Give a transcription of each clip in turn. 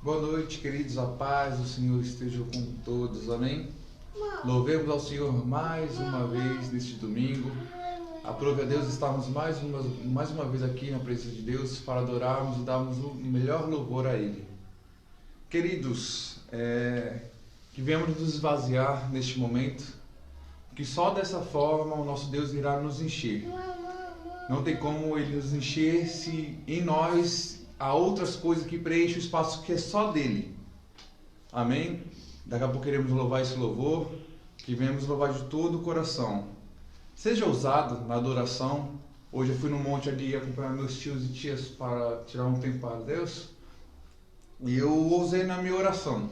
Boa noite, queridos, a paz do Senhor esteja com todos, amém? Louvemos ao Senhor mais uma vez neste domingo. Aprove a Deus estarmos mais uma vez aqui na presença de Deus para adorarmos e darmos o melhor louvor a Ele. Queridos, que venhamos nos esvaziar neste momento, que só dessa forma o nosso Deus irá nos encher. Não tem como Ele nos encher se em nós há outras coisas que preenchem o espaço que é só dele. Amém? Daqui a pouco queremos louvar esse louvor, que venhamos louvar de todo o coração. Seja ousado na adoração. Hoje eu fui no monte ali acompanhar meus tios e tias para tirar um tempo para Deus. E eu ousei na minha oração.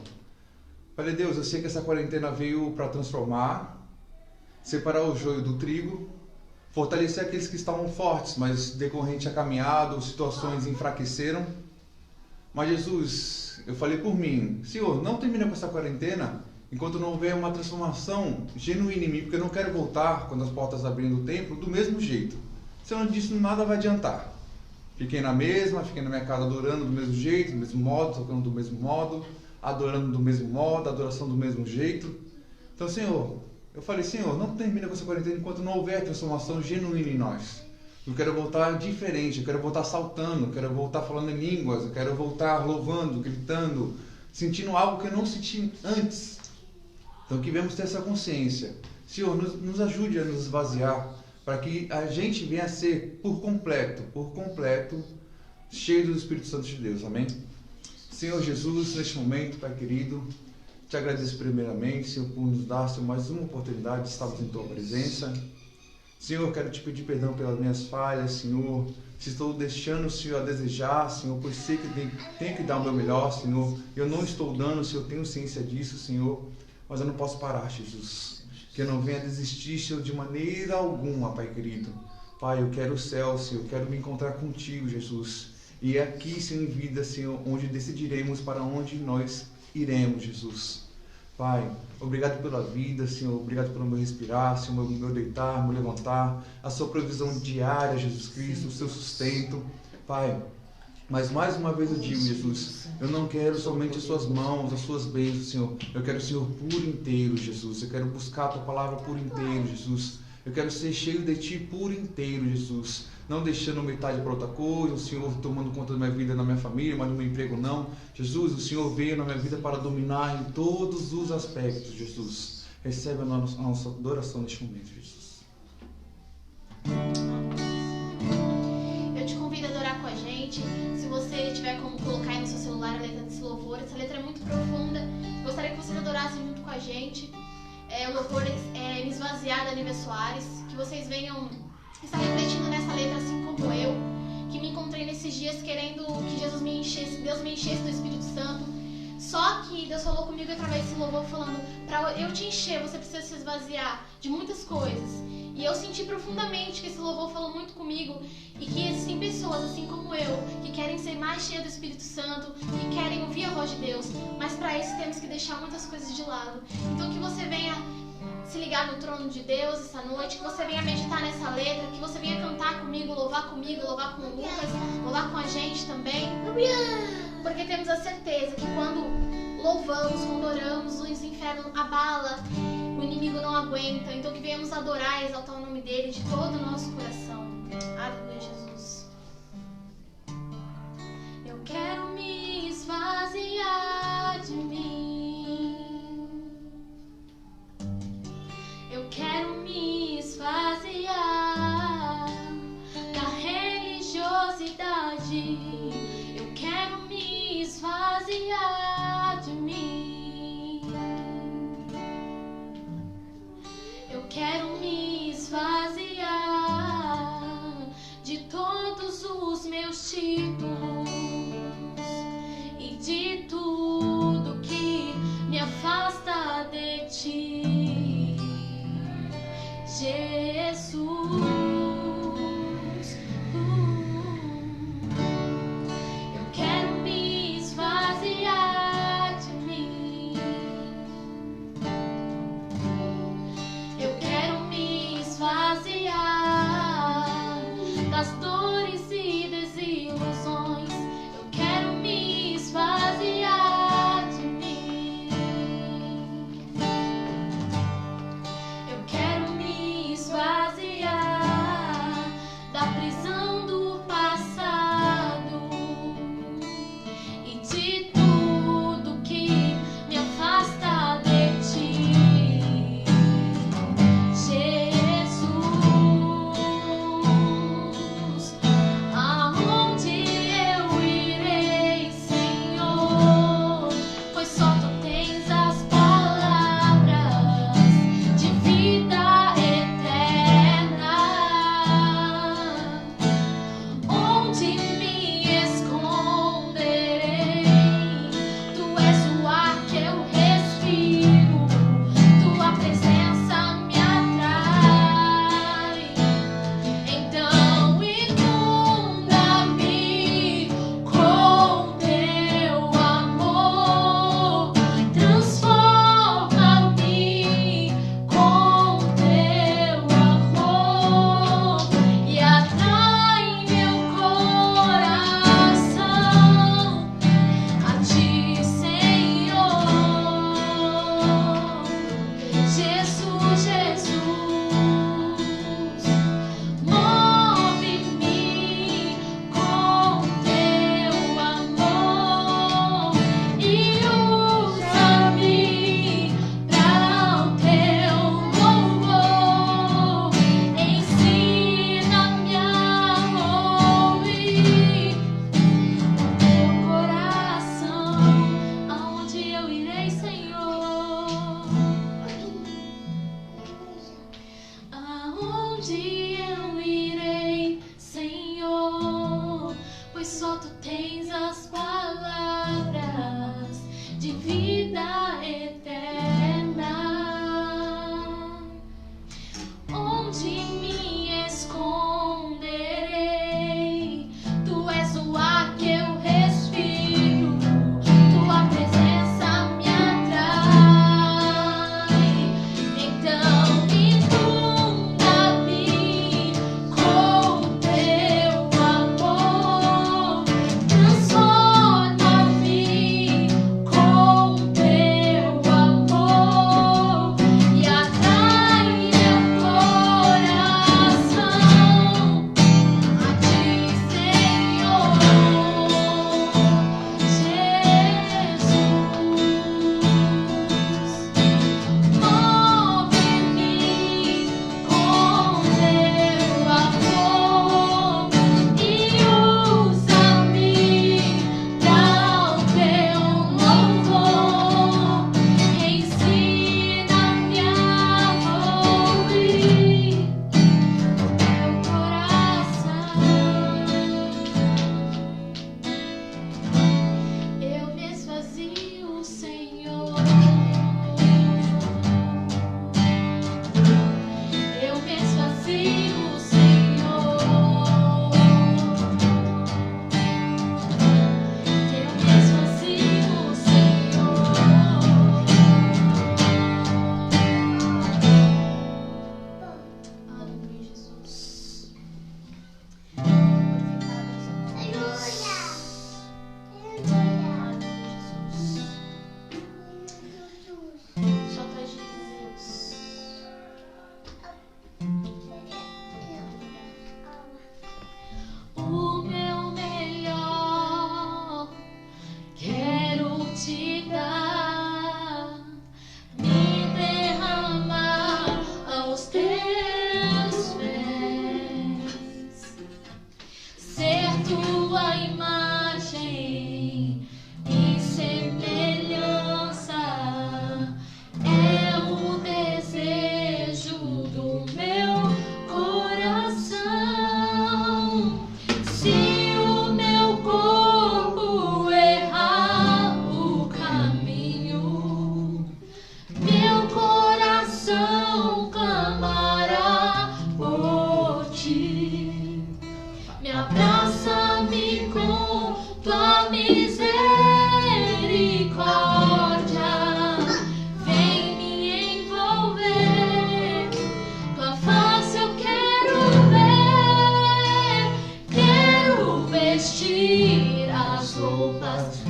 Falei, Deus, eu sei que essa quarentena veio para transformar, separar o joio do trigo, fortalecer aqueles que estavam fortes, mas decorrente a caminhada, situações enfraqueceram. Mas Jesus, eu falei por mim, Senhor, não termina com essa quarentena enquanto não houver uma transformação genuína em mim, porque eu não quero voltar, quando as portas abrirem do templo, do mesmo jeito. Senão disso nada vai adiantar. Fiquei na mesma, fiquei na minha casa adorando do mesmo jeito, do mesmo modo, tocando do mesmo modo, adorando do mesmo modo, adoração do mesmo jeito. Então, Senhor, eu falei, Senhor, não termina com essa quarentena enquanto não houver transformação genuína em nós. Eu quero voltar diferente, eu quero voltar saltando, eu quero voltar falando em línguas, eu quero voltar louvando, gritando, sentindo algo que eu não senti antes. Então que venhamos ter essa consciência. Senhor, nos ajude a nos esvaziar, para que a gente venha a ser por completo, cheio do Espírito Santo de Deus. Amém? Senhor Jesus, neste momento, Pai querido, te agradeço primeiramente, Senhor, por nos dar, Senhor, mais uma oportunidade de estarmos em Tua presença. Senhor, quero te pedir perdão pelas minhas falhas, Senhor. Se estou deixando, Senhor, a desejar, Senhor, pois sei que tenho que dar o meu melhor, Senhor. Eu não estou dando, Senhor, eu tenho ciência disso, Senhor. Mas eu não posso parar, Jesus. Que eu não venha desistir, Senhor, de maneira alguma, Pai querido. Pai, eu quero o céu, Senhor. Eu quero me encontrar contigo, Jesus. E é aqui, Senhor, em vida, Senhor, onde decidiremos para onde nós iremos, Jesus. Pai, obrigado pela vida, Senhor, obrigado pelo meu respirar, Senhor, meu deitar, meu levantar, a sua provisão diária, Jesus Cristo, o seu sustento. Pai, mas mais uma vez eu digo, Jesus, eu não quero somente as suas mãos, as suas bênçãos, Senhor. Eu quero o Senhor por inteiro, Jesus. Eu quero buscar a tua palavra por inteiro, Jesus. Eu quero ser cheio de ti por inteiro, Jesus. Não deixando metade para outra coisa, o Senhor tomando conta da minha vida, na minha família, mas no meu emprego não. Jesus, o Senhor veio na minha vida para dominar em todos os aspectos, Jesus. Recebe a nossa adoração neste momento, Jesus. Eu te convido a adorar com a gente. Se você tiver como colocar aí no seu celular a letra desse louvor, essa letra é muito profunda. Gostaria que vocês adorassem junto com a gente. O louvor é Me Esvaziar, da Nívia Soares. Que vocês venham estar refletindo nessa letra, assim como eu, que me encontrei nesses dias querendo que Deus me enchesse do Espírito Santo. Só que Deus falou comigo através desse louvor falando, para eu te encher, você precisa se esvaziar de muitas coisas. E eu senti profundamente que esse louvor falou muito comigo e que existem pessoas assim como eu, que querem ser mais cheias do Espírito Santo, que querem ouvir a voz de Deus, mas para isso temos que deixar muitas coisas de lado. Então que você venha se ligar no trono de Deus essa noite, que você venha meditar nessa letra, que você venha cantar comigo, louvar com o Lucas, louvar com a gente também. Porque temos a certeza que quando louvamos, quando oramos, os infernos abala, o inimigo não aguenta. Então que venhamos adorar e exaltar o nome dele de todo o nosso coração. Aleluia, Jesus. Eu quero me esvaziar de mim. Eu quero me esvaziar da religiosidade. Eu quero me esvaziar de mim. Eu quero me esvaziar de todos os meus títulos.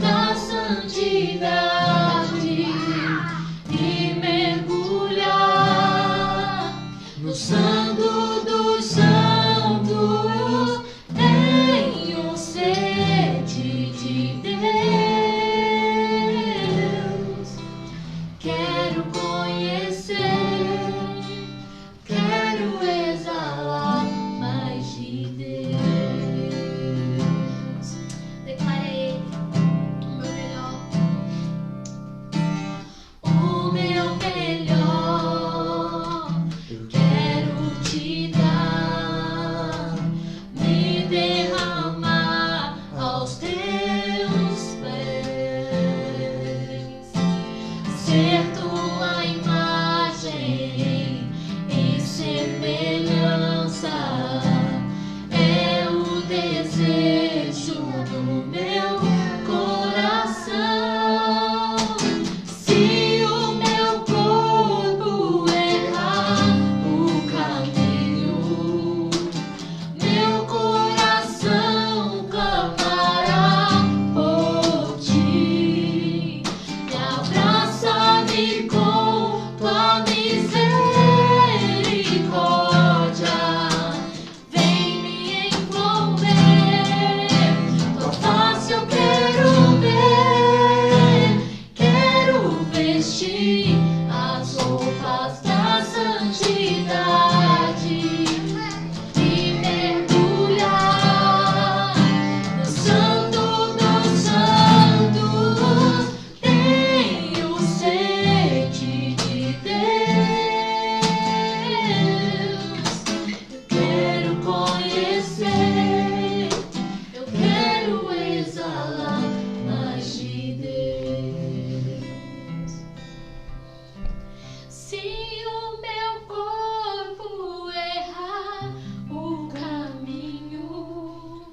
da santidade e mergulhar no Santo dos Santos. Tenho sede de Deus, quero conhecer, quero exalar mais de Deus. Declara Ele o meu melhor. O meu melhor quero te dar, me derramar aos teus pés, ser tua imagem e semelhança é o desejo do meu coração. Se o meu corpo errar o caminho, meu coração clamará por ti. Me abraça-me com tua misericórdia, vem me envolver. Tua face eu quero ver, quero vestir as roupas da santidade e mergulhar no Santo dos Santos. Tenho sede de Deus, eu quero conhecer, eu quero exalar mais de Deus. Se o meu corpo errar o caminho,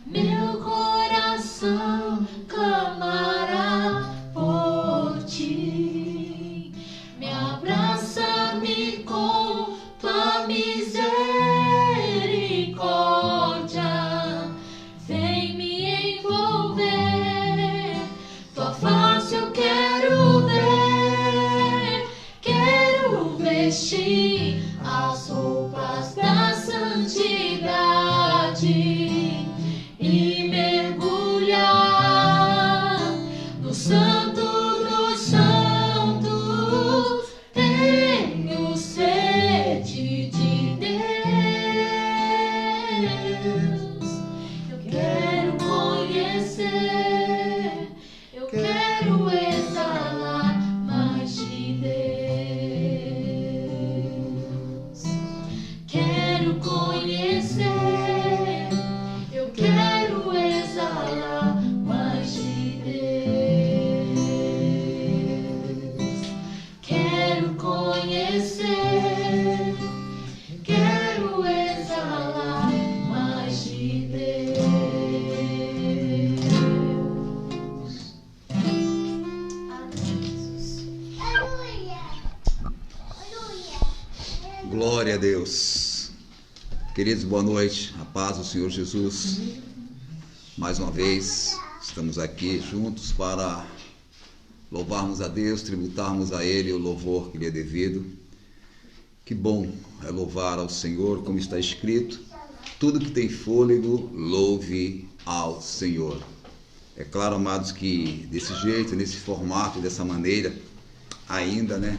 meu coração clamará por ti. Me abraça-me com tua misericórdia, vem me envolver. Tua face eu quero ver, quero vestir as roupas da santidade e mergulhar no Santo dos Santos. Tenho sede de Deus, eu quero conhecer, eu quero exalar mais de Deus. Quero conhecer, eu quero exalar mais de Deus. Quero conhecer, quero exalar mais de Deus. Amém, Jesus. Glória a Deus. Queridos, boa noite. A paz do Senhor Jesus. Mais uma vez, estamos aqui juntos para louvarmos a Deus, tributarmos a Ele o louvor que lhe é devido. Que bom é louvar ao Senhor, como está escrito: tudo que tem fôlego, louve ao Senhor. É claro, amados, que desse jeito, nesse formato, dessa maneira, ainda, né?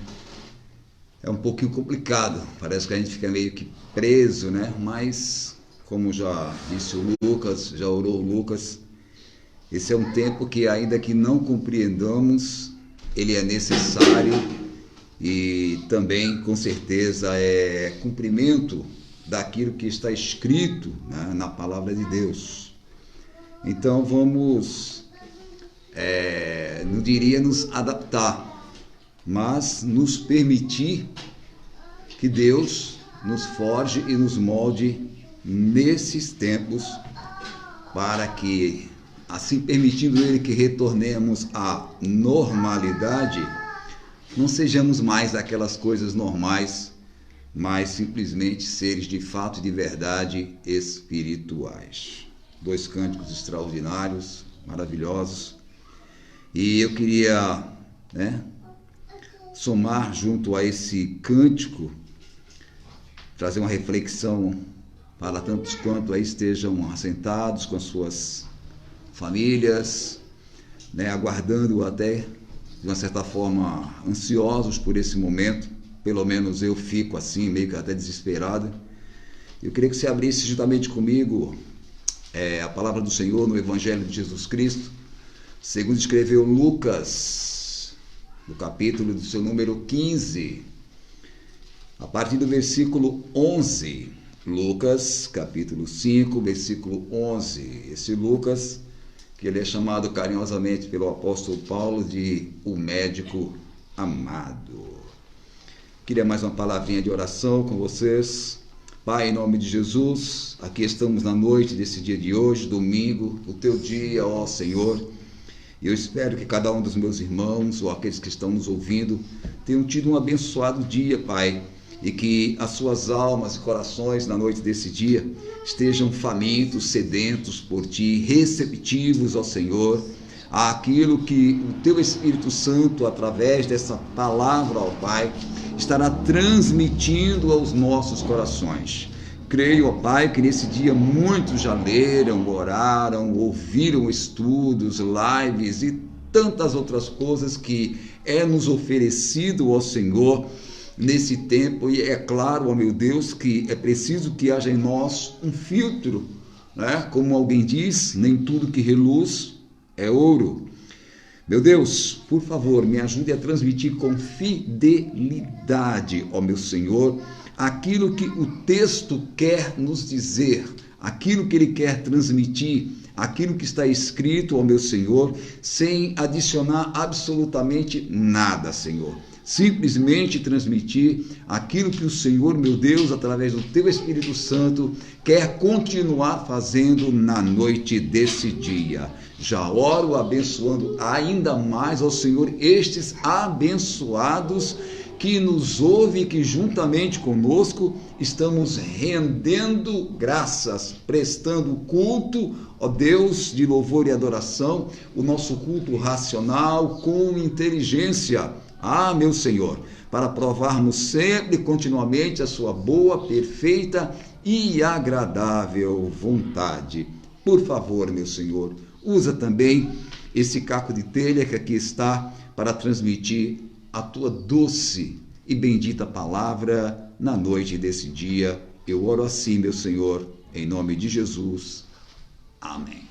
É um pouquinho complicado, parece que a gente fica meio que preso, né? Mas, como já disse o Lucas, já orou o Lucas, esse é um tempo que, ainda que não compreendamos, ele é necessário e também, com certeza, é cumprimento daquilo que está escrito, né, na palavra de Deus. Então, vamos, não diria nos adaptar, mas nos permitir que Deus nos forge e nos molde nesses tempos, para que, assim permitindo Ele que retornemos à normalidade, não sejamos mais aquelas coisas normais, mas simplesmente seres de fato e de verdade espirituais. 2 cânticos extraordinários, maravilhosos, E eu queria, né, somar junto a esse cântico, trazer uma reflexão para tantos quanto aí estejam assentados com as suas famílias, né, aguardando até, de uma certa forma, ansiosos por esse momento. Pelo menos eu fico assim, meio que até desesperado. Eu queria que você abrisse juntamente comigo a palavra do Senhor no Evangelho de Jesus Cristo, segundo escreveu Lucas, no capítulo do seu número 15, a partir do versículo 11. Lucas, capítulo 5, versículo 11. Esse Lucas, que ele é chamado carinhosamente pelo apóstolo Paulo de o médico amado. Queria mais uma palavrinha de oração com vocês. Pai, em nome de Jesus, aqui estamos na noite desse dia de hoje, domingo, o teu dia, ó Senhor. E eu espero que cada um dos meus irmãos, ou aqueles que estão nos ouvindo, tenham tido um abençoado dia, Pai, e que as suas almas e corações na noite desse dia estejam famintos, sedentos por Ti, receptivos ao Senhor, àquilo que o Teu Espírito Santo, através dessa palavra, ó Pai, estará transmitindo aos nossos corações. Creio, ó Pai, que nesse dia muitos já leram, oraram, ouviram estudos, lives e tantas outras coisas que é nos oferecido ao Senhor nesse tempo. E é claro, ó meu Deus, que é preciso que haja em nós um filtro, né? Como alguém diz, nem tudo que reluz é ouro. Meu Deus, por favor, me ajude a transmitir com fidelidade, ó meu Senhor, aquilo que o texto quer nos dizer, aquilo que ele quer transmitir, aquilo que está escrito, ó meu Senhor, sem adicionar absolutamente nada, Senhor. Simplesmente transmitir aquilo que o Senhor, meu Deus, através do Teu Espírito Santo, quer continuar fazendo na noite desse dia. Já oro abençoando ainda mais ao Senhor estes abençoados que nos ouvem e que juntamente conosco estamos rendendo graças, prestando culto, ó Deus, de louvor e adoração, o nosso culto racional com inteligência. Ah, meu Senhor, para provarmos sempre e continuamente a sua boa, perfeita e agradável vontade. Por favor, meu Senhor, usa também esse caco de telha que aqui está para transmitir a tua doce e bendita palavra na noite desse dia. Eu oro assim, meu Senhor, em nome de Jesus. Amém.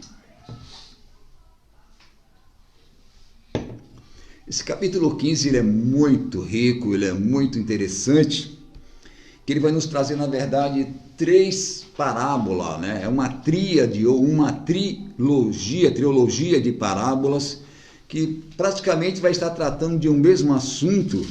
Esse capítulo 15 ele é muito rico, ele é muito interessante, que ele vai nos trazer, na verdade, 3 parábolas, né? É uma tríade ou uma trilogia de parábolas que praticamente vai estar tratando de um mesmo assunto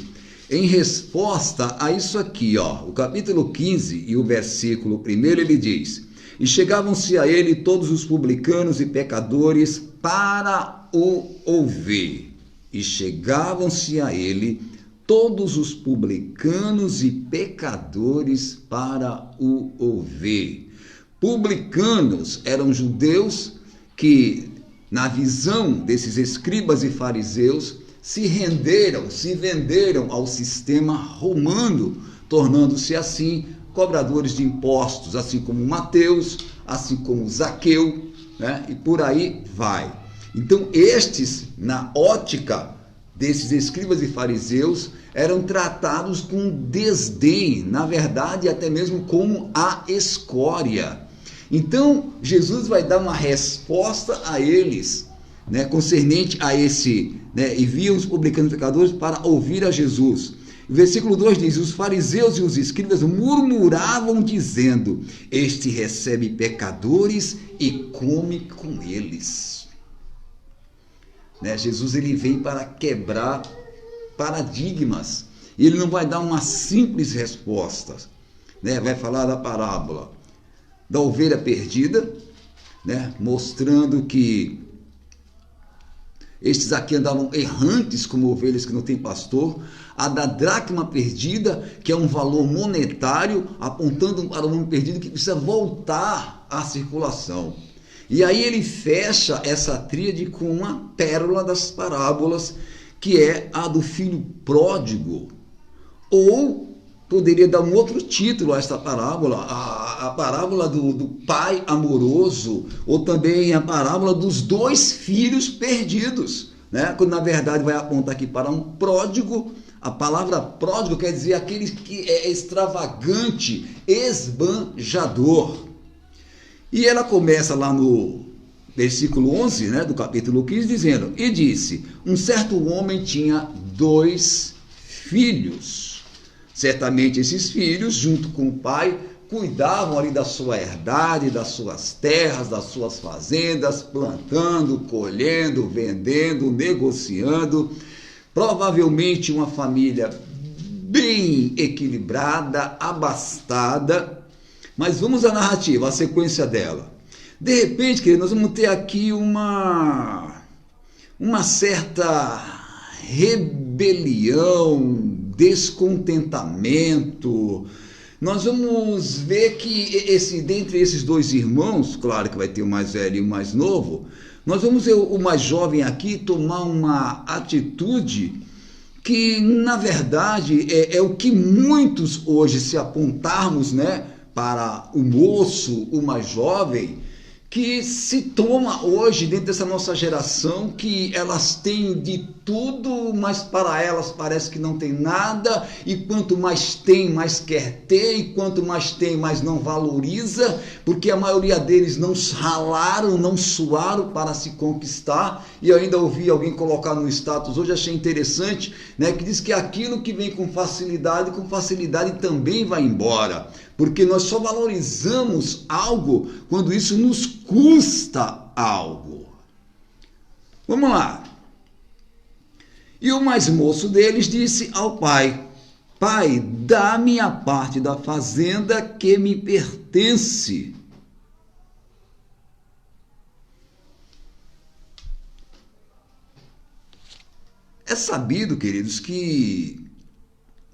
em resposta a isso aqui, ó. O capítulo 15 e o versículo 1, ele diz: E chegavam-se a ele todos os publicanos e pecadores para o ouvir. E chegavam-se a ele todos os publicanos e pecadores para o ouvir. Publicanos eram judeus que, na visão desses escribas e fariseus, se venderam ao sistema romano, tornando-se assim cobradores de impostos, assim como Mateus, assim como Zaqueu, né? E por aí vai. Então estes, na ótica desses escribas e fariseus, eram tratados com desdém, na verdade até mesmo como a escória. Então Jesus vai dar uma resposta a eles, né, concernente a esse, né, enviam os publicanos e pecadores para ouvir a Jesus. O versículo 2 diz: Os fariseus e os escribas murmuravam dizendo: Este recebe pecadores e come com eles. Né? Jesus ele vem para quebrar paradigmas. Ele não vai dar uma simples resposta, né? Vai falar da parábola da ovelha perdida, né? Mostrando que estes aqui andavam errantes como ovelhas que não têm pastor. A da dracma perdida, que é um valor monetário, apontando para o homem perdido que precisa voltar à circulação. E aí ele fecha essa tríade com uma pérola das parábolas, que é a do filho pródigo. Ou poderia dar um outro título a esta parábola, a parábola do pai amoroso, ou também a parábola dos 2 filhos perdidos, né? Quando na verdade vai apontar aqui para um pródigo. A palavra pródigo quer dizer aquele que é extravagante, esbanjador. E ela começa lá no versículo 11, né, do capítulo 15, dizendo: e disse, um certo homem tinha 2 filhos. Certamente esses filhos, junto com o pai, cuidavam ali da sua herdade, das suas terras, das suas fazendas, plantando, colhendo, vendendo, negociando. Provavelmente uma família bem equilibrada, abastada. Mas vamos à narrativa, à sequência dela. De repente, querido, nós vamos ter aqui uma certa rebelião, descontentamento. Nós vamos ver que dentre esses 2 irmãos, claro que vai ter o mais velho e o mais novo, nós vamos ver o mais jovem aqui tomar uma atitude que, na verdade, é o que muitos hoje, se apontarmos, né, para o moço, o mais jovem, que se toma hoje dentro dessa nossa geração, que elas têm de tudo, mas para elas parece que não tem nada, e quanto mais tem, mais quer ter, e quanto mais tem, mais não valoriza, porque a maioria deles não ralaram, não suaram para se conquistar. E eu ainda ouvi alguém colocar no status hoje, achei interessante, né, que diz que aquilo que vem com facilidade também vai embora, porque nós só valorizamos algo quando isso nos custa algo. Vamos lá. E o mais moço deles disse ao pai: pai, dá-me a parte da fazenda que me pertence. É sabido, queridos, que,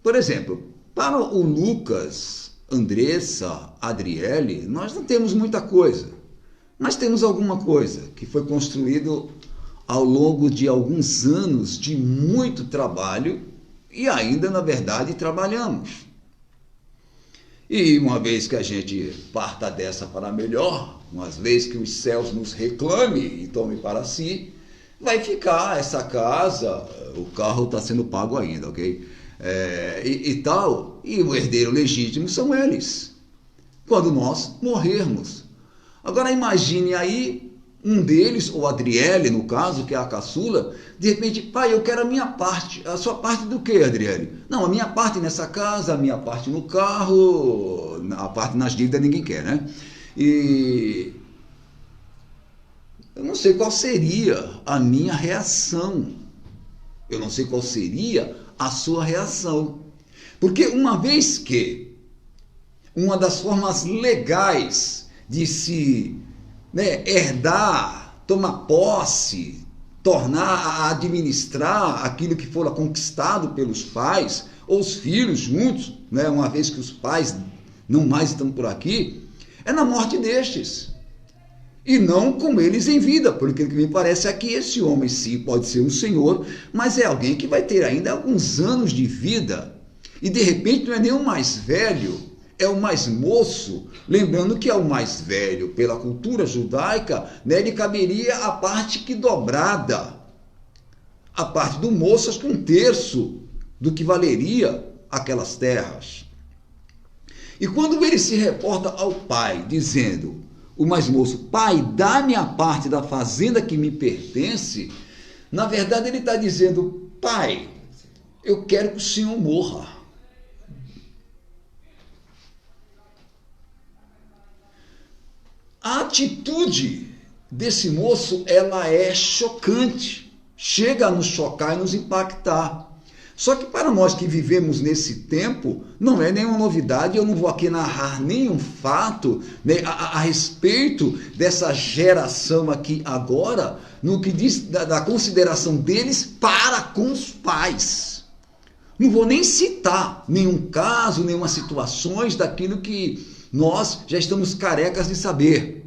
por exemplo, para o Lucas, Andressa, Adriele, nós não temos muita coisa, mas temos alguma coisa que foi construído ao longo de alguns anos de muito trabalho, e ainda, na verdade, trabalhamos. E uma vez que a gente parta dessa para melhor, uma vez que os céus nos reclame e tome para si, vai ficar essa casa, o carro está sendo pago ainda, ok? E tal, e o herdeiro legítimo são eles, quando nós morrermos. Agora imagine aí, um deles, ou Adriele no caso, que é a caçula, de repente: pai, eu quero a minha parte. A sua parte do que, Adriele? Não, a minha parte nessa casa, a minha parte no carro, a parte nas dívidas ninguém quer, né? E eu não sei qual seria a minha reação, eu não sei qual seria a sua reação, porque uma vez que uma das formas legais de se, né, herdar, tomar posse, tornar a administrar aquilo que fora conquistado pelos pais ou os filhos juntos, né, uma vez que os pais não mais estão por aqui, é na morte destes, e não com eles em vida, porque o que me parece aqui, esse homem sim pode ser um senhor, mas é alguém que vai ter ainda alguns anos de vida, e de repente não é nem o mais velho, é o mais moço. Lembrando que é o mais velho, pela cultura judaica, né, lhe caberia a parte que dobrada, a parte do moço, acho que 1/3 do que valeria aquelas terras. E quando ele se reporta ao pai, dizendo, o mais moço: pai, dá-me a parte da fazenda que me pertence, na verdade ele está dizendo: pai, eu quero que o senhor morra. A atitude desse moço, ela é chocante, chega a nos chocar e nos impactar. Só que para nós que vivemos nesse tempo, não é nenhuma novidade, eu não vou aqui narrar nenhum fato, né, a respeito dessa geração aqui agora, no que diz da consideração deles para com os pais. Não vou nem citar nenhum caso, nenhuma situações daquilo que nós já estamos carecas de saber.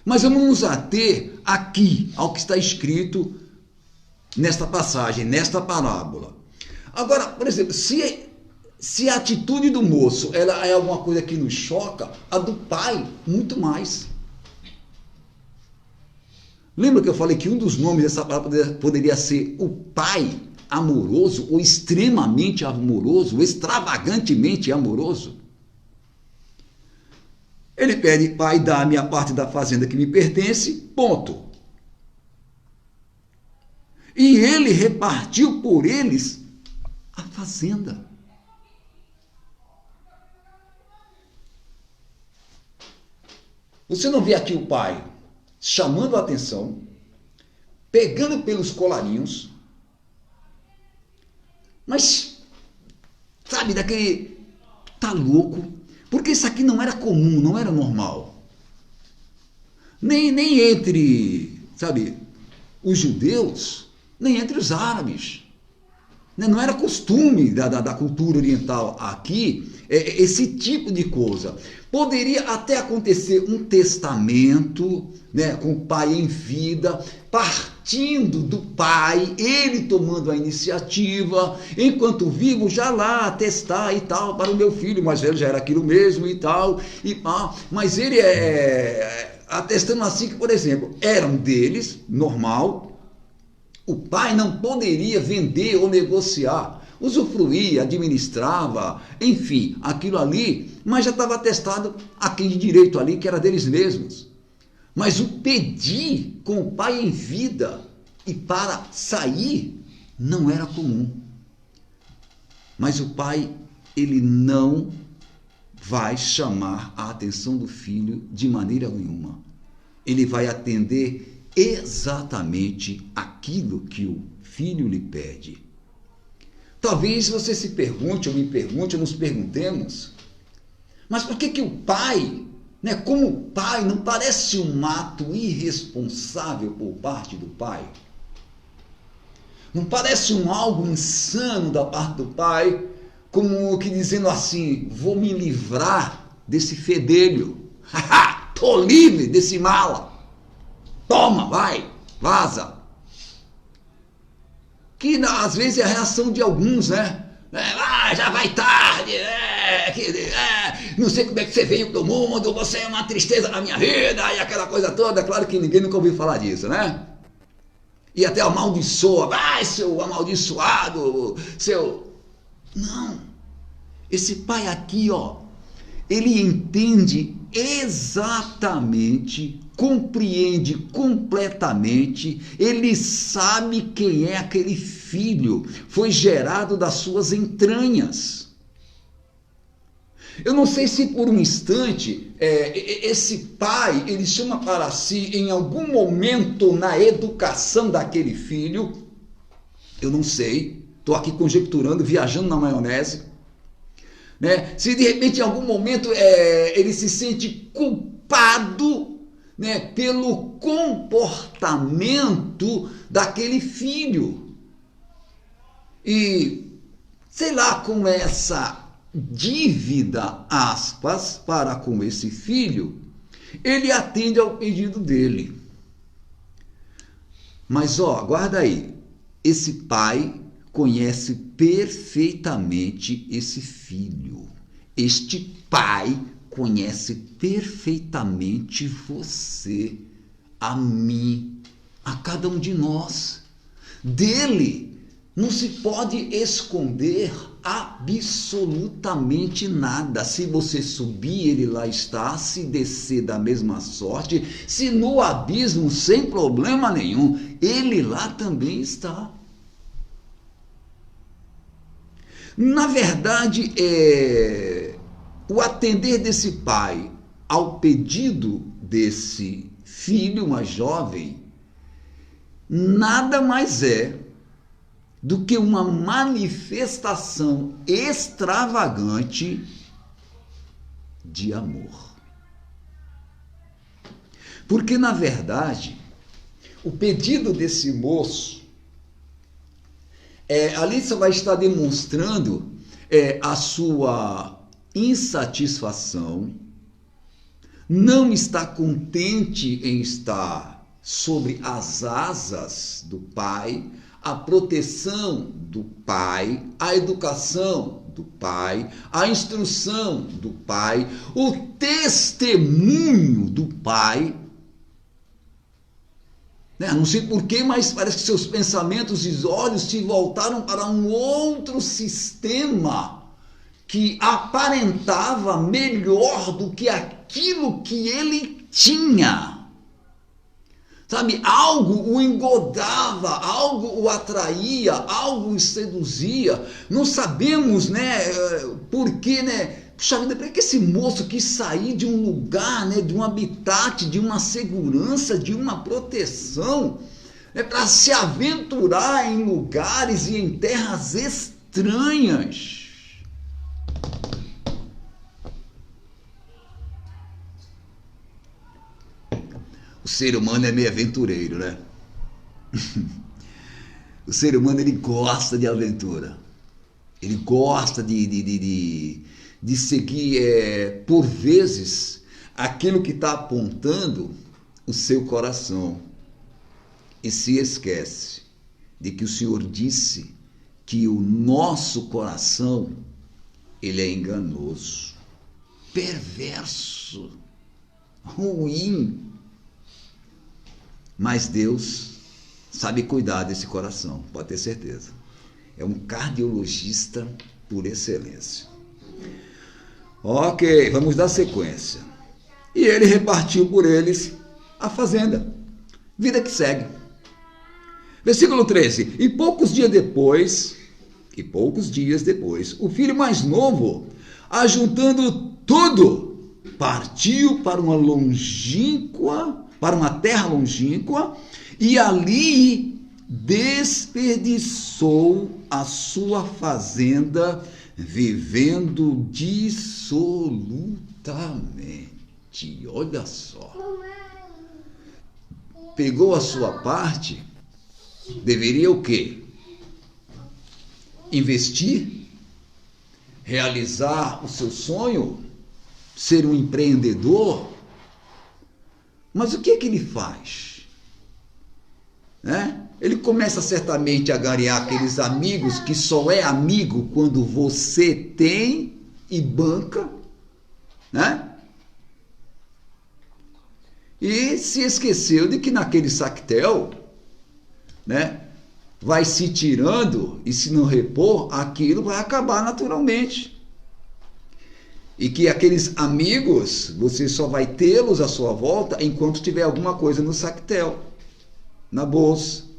Mas vamos nos ater aqui ao que está escrito nesta passagem, nesta parábola. Agora, por exemplo, se a atitude do moço ela é alguma coisa que nos choca, a do pai, muito mais. Lembra que eu falei que um dos nomes dessa parábola poderia ser o pai amoroso, ou extremamente amoroso, ou extravagantemente amoroso? Ele pede: pai, dá-me a parte da fazenda que me pertence, ponto. E ele repartiu por eles a fazenda. Você não vê aqui o pai chamando a atenção, pegando pelos colarinhos, mas, sabe, daquele, tá louco? Porque isso aqui não era comum, não era normal. Nem entre, sabe, os judeus, nem entre os árabes. Não era costume da cultura oriental aqui esse tipo de coisa. Poderia até acontecer um testamento, né, com o pai em vida, partindo do pai, ele tomando a iniciativa, enquanto vivo já lá atestar e tal, para o meu filho mais velho já era aquilo mesmo e tal, mas ele atestando assim que, por exemplo, eram deles, normal. O pai não poderia vender ou negociar, usufruía, administrava, enfim, aquilo ali, mas já estava atestado a quem de direito ali, que era deles mesmos. Mas o pedir com o pai em vida e para sair não era comum. Mas o pai, ele não vai chamar a atenção do filho de maneira nenhuma. Ele vai atender exatamente aquilo que o filho lhe pede. Talvez você se pergunte, ou me pergunte, ou nos perguntemos, mas por que o pai, né, como pai, não parece um ato irresponsável por parte do pai? Não parece algo insano da parte do pai, como que dizendo assim: vou me livrar desse fedelho, tô livre desse mala. Toma, vai, vaza. Que às vezes é a reação de alguns, né? Já vai tarde, não sei como é que você veio pro mundo, você é uma tristeza na minha vida, e aquela coisa toda. Claro que ninguém nunca ouviu falar disso, né? E até amaldiçoa, vai, seu amaldiçoado, seu... Não. Esse pai aqui, ó, ele entende exatamente, compreende completamente, ele sabe quem é aquele filho, foi gerado das suas entranhas. Eu não sei se por um instante esse pai, ele chama para si em algum momento na educação daquele filho, eu não sei, estou aqui conjecturando, viajando na maionese, né? Se de repente em algum momento ele se sente culpado, né, pelo comportamento daquele filho. E sei lá, com essa dívida, aspas, para com esse filho, ele atende ao pedido dele. Mas guarda aí, esse pai conhece perfeitamente esse filho. Este pai conhece perfeitamente você, a mim, a cada um de nós. Dele não se pode esconder absolutamente nada. Se você subir, ele lá está. Se descer, da mesma sorte. Se no abismo, sem problema nenhum, ele lá também está. Na verdade, o atender desse pai ao pedido desse filho mais jovem nada mais é do que uma manifestação extravagante de amor. Porque, na verdade, o pedido desse moço, ali você vai estar demonstrando a sua insatisfação, não está contente em estar sobre as asas do Pai, a proteção do Pai, a educação do Pai, a instrução do Pai, o testemunho do Pai. Não sei porquê, mas parece que seus pensamentos e olhos se voltaram para um outro sistema que aparentava melhor do que aquilo que ele tinha. Sabe, algo o engodava, algo o atraía, algo o seduzia. Não sabemos, por quê, Puxa vida, para que esse moço quis sair de um lugar, de um habitat, de uma segurança, de uma proteção, para se aventurar em lugares e em terras estranhas? O ser humano é meio aventureiro, né? O ser humano, ele gosta de aventura. Ele gosta de seguir, por vezes, aquilo que está apontando o seu coração. E se esquece de que o Senhor disse que o nosso coração, ele é enganoso, perverso, ruim. Mas Deus sabe cuidar desse coração, pode ter certeza. É um cardiologista por excelência. Ok, vamos dar sequência. E ele repartiu por eles a fazenda. Vida que segue. Versículo 13. E poucos dias depois, o filho mais novo, ajuntando tudo, partiu para uma terra longínqua, e ali desperdiçou a sua fazenda, vivendo dissolutamente. Olha só. Pegou a sua parte, deveria o quê? Investir, realizar o seu sonho, ser um empreendedor. Mas o que é que ele faz? Ele começa certamente a ganhar aqueles amigos que só é amigo quando você tem e banca, E se esqueceu de que naquele sactel, vai se tirando, e se não repor, aquilo vai acabar naturalmente. E que aqueles amigos, você só vai tê-los à sua volta enquanto tiver alguma coisa no sactel, na bolsa.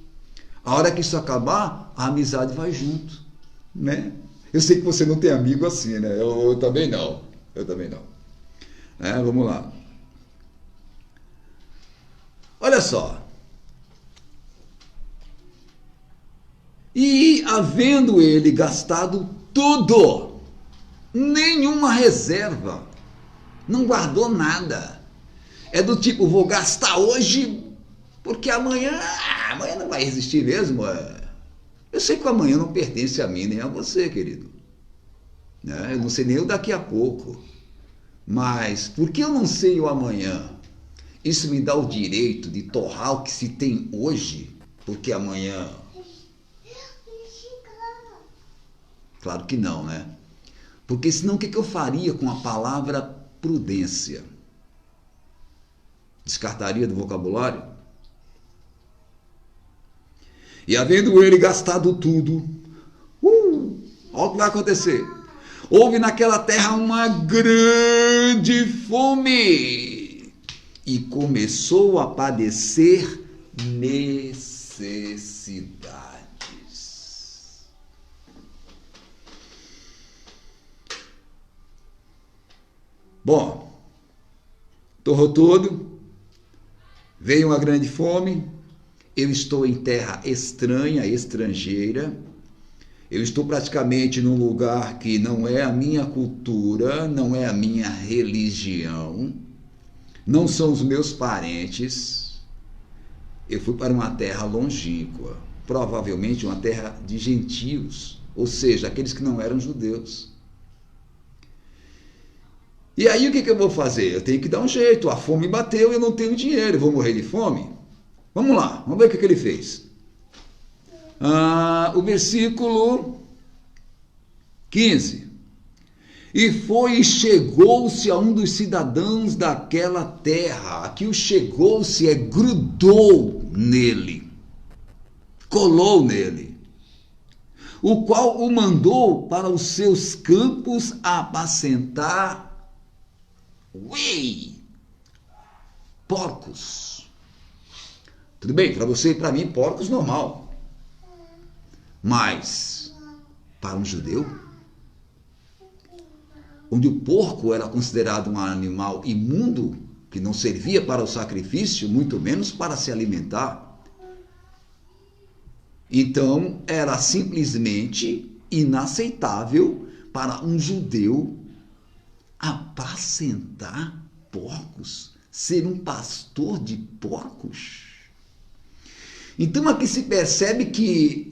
A hora que isso acabar, a amizade vai junto, Eu sei que você não tem amigo assim, Eu também não. Vamos lá. Olha só. E havendo ele gastado tudo, nenhuma reserva, não guardou nada. É do tipo, vou gastar hoje, porque amanhã não vai existir mesmo. Eu sei que o amanhã não pertence a mim nem a você, querido. Eu não sei nem o daqui a pouco. Mas, porque eu não sei o amanhã, isso me dá o direito de torrar o que se tem hoje, porque amanhã... Claro que não, Porque senão o que eu faria com a palavra prudência? Descartaria do vocabulário? E havendo ele gastado tudo, olha o que vai acontecer. Houve naquela terra uma grande fome e começou a padecer necessidades. Bom, torrou tudo, veio uma grande fome, eu estou em terra estranha, estrangeira, eu estou praticamente num lugar que não é a minha cultura, não é a minha religião, não são os meus parentes. Eu fui para uma terra longínqua, provavelmente uma terra de gentios, ou seja, aqueles que não eram judeus. E aí o que eu vou fazer? Eu tenho que dar um jeito, a fome bateu e eu não tenho dinheiro, eu vou morrer de fome? Vamos lá, vamos ver o que ele fez. O versículo 15. E foi e chegou-se a um dos cidadãos daquela terra. Aqui o chegou-se grudou nele, colou nele, o qual o mandou para os seus campos apacentar porcos. Tudo bem, para você e para mim, porcos normal. Mas para um judeu, onde o porco era considerado um animal imundo, que não servia para o sacrifício, muito menos para se alimentar. Então, era simplesmente inaceitável para um judeu apacentar porcos, ser um pastor de porcos. Então, aqui se percebe que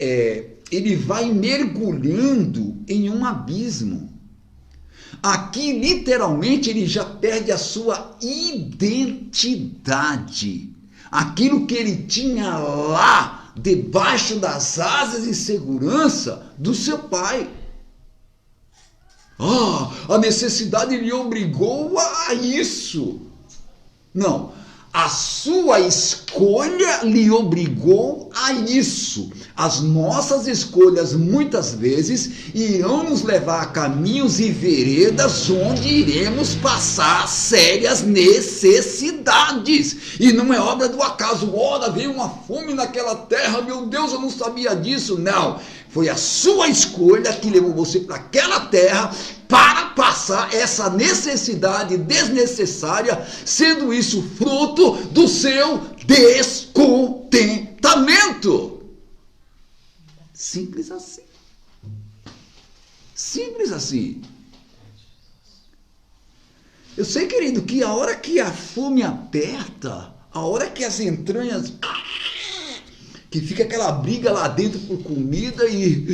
ele vai mergulhando em um abismo. Aqui, literalmente, ele já perde a sua identidade. Aquilo que ele tinha lá, debaixo das asas e segurança do seu pai. A necessidade lhe obrigou a isso. Não. A sua escolha lhe obrigou a isso. As nossas escolhas muitas vezes irão nos levar a caminhos e veredas onde iremos passar sérias necessidades. E não é obra do acaso. Ora, veio uma fome naquela terra, meu Deus, eu não sabia disso. Não, foi a sua escolha que levou você para aquela terra para passar essa necessidade desnecessária, sendo isso fruto do seu descontentamento. Simples assim. Simples assim. Eu sei, querido, que a hora que a fome aperta, a hora que as entranhas, que fica aquela briga lá dentro por comida e...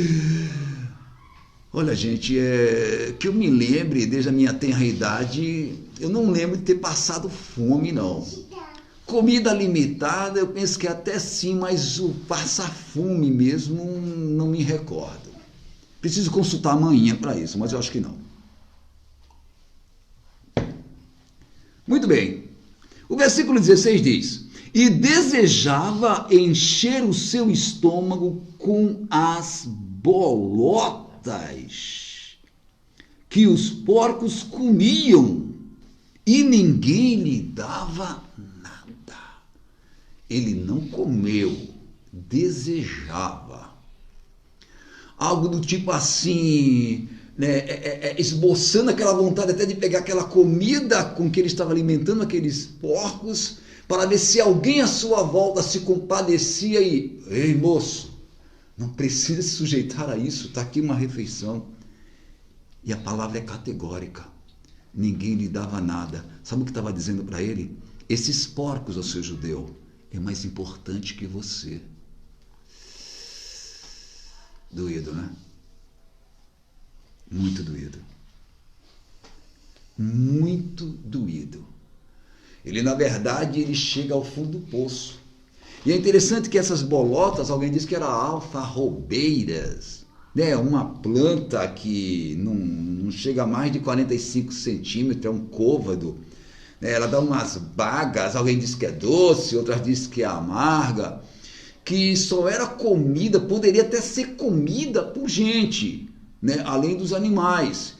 Olha, gente, que eu me lembre, desde a minha tenra idade, eu não lembro de ter passado fome, não. Comida limitada, eu penso que até sim, mas o passar fome mesmo, não me recordo. Preciso consultar amanhã para isso, mas eu acho que não. Muito bem. O versículo 16 diz: e desejava encher o seu estômago com as bolotas que os porcos comiam, e ninguém lhe dava nada. Ele não comeu, desejava. Algo do tipo assim, né, esboçando aquela vontade até de pegar aquela comida com que ele estava alimentando aqueles porcos, para ver se alguém à sua volta se compadecia e... Ei, moço, não precisa se sujeitar a isso, está aqui uma refeição. E a palavra é categórica. Ninguém lhe dava nada. Sabe o que estava dizendo para ele? Esses porcos, ó seu judeu, é mais importante que você. Doído, né? Muito doído. Muito doído. Ele, na verdade, ele chega ao fundo do poço. E é interessante que essas bolotas, alguém disse que eram alfarrobeiras, né? Uma planta que não chega a mais de 45 centímetros, é um côvado. Ela dá umas bagas, alguém diz que é doce, outras dizem que é amarga, que só era comida, poderia até ser comida por gente, né? Além dos animais,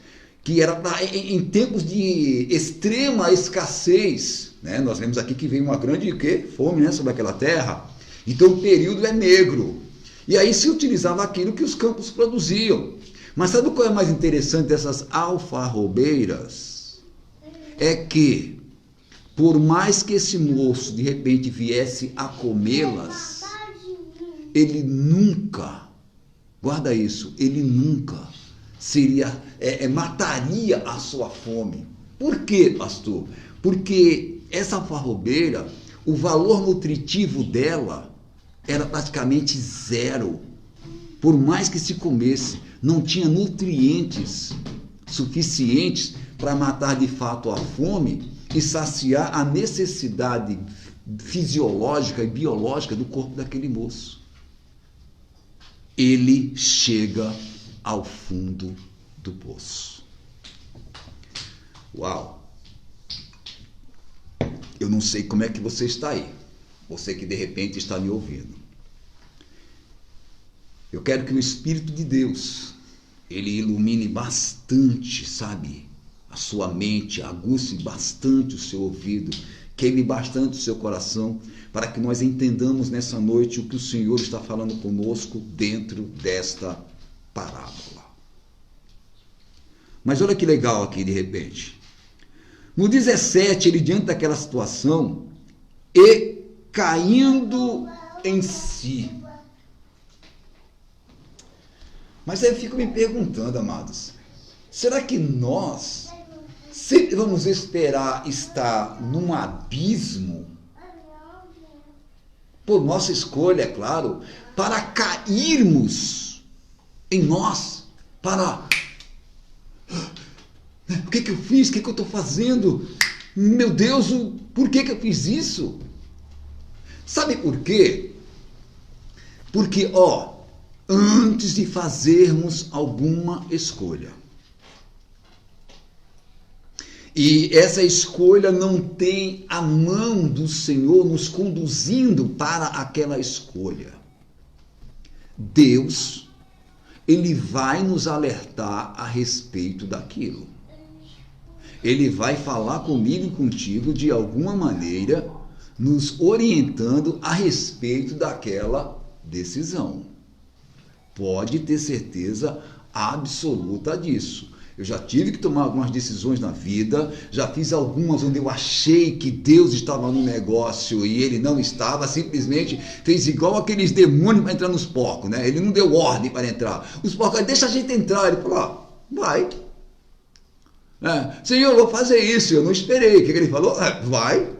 que era em tempos de extrema escassez. Né? Nós vemos aqui que veio uma grande fome, né, sobre aquela terra. Então o período é negro. E aí se utilizava aquilo que os campos produziam. Mas sabe qual é mais interessante dessas alfarrobeiras? É que, por mais que esse moço de repente viesse a comê-las, ele nunca, guarda isso, ele nunca mataria a sua fome. Por quê, pastor? Porque essa alfarrobeira, o valor nutritivo dela era praticamente zero. Por mais que se comesse, não tinha nutrientes suficientes para matar de fato a fome e saciar a necessidade fisiológica e biológica do corpo daquele moço. Ele chega ao fundo do poço. Uau! Eu não sei como é que você está aí. Você que de repente está me ouvindo. Eu quero que o Espírito de Deus, ele ilumine bastante, sabe, a sua mente, aguce bastante o seu ouvido, queime bastante o seu coração, para que nós entendamos nessa noite o que o Senhor está falando conosco dentro desta parábola. Mas olha que legal aqui de repente. No 17, ele diante daquela situação, e caindo em si. Mas aí eu fico me perguntando, amados, será que nós sempre vamos esperar estar num abismo, por nossa escolha, é claro, para cairmos em nós, para... O que eu fiz? O que eu estou fazendo? Meu Deus, por que eu fiz isso? Sabe por quê? Porque, antes de fazermos alguma escolha, e essa escolha não tem a mão do Senhor nos conduzindo para aquela escolha, Deus, ele vai nos alertar a respeito daquilo. Ele vai falar comigo e contigo de alguma maneira, nos orientando a respeito daquela decisão. Pode ter certeza absoluta disso. Eu já tive que tomar algumas decisões na vida, já fiz algumas onde eu achei que Deus estava no negócio e ele não estava, simplesmente fez igual aqueles demônios para entrar nos porcos, né? Ele não deu ordem para entrar. Os porcos, deixa a gente entrar. Ele falou, vai. Senhor, eu vou fazer isso, eu não esperei. O que ele falou? Vai.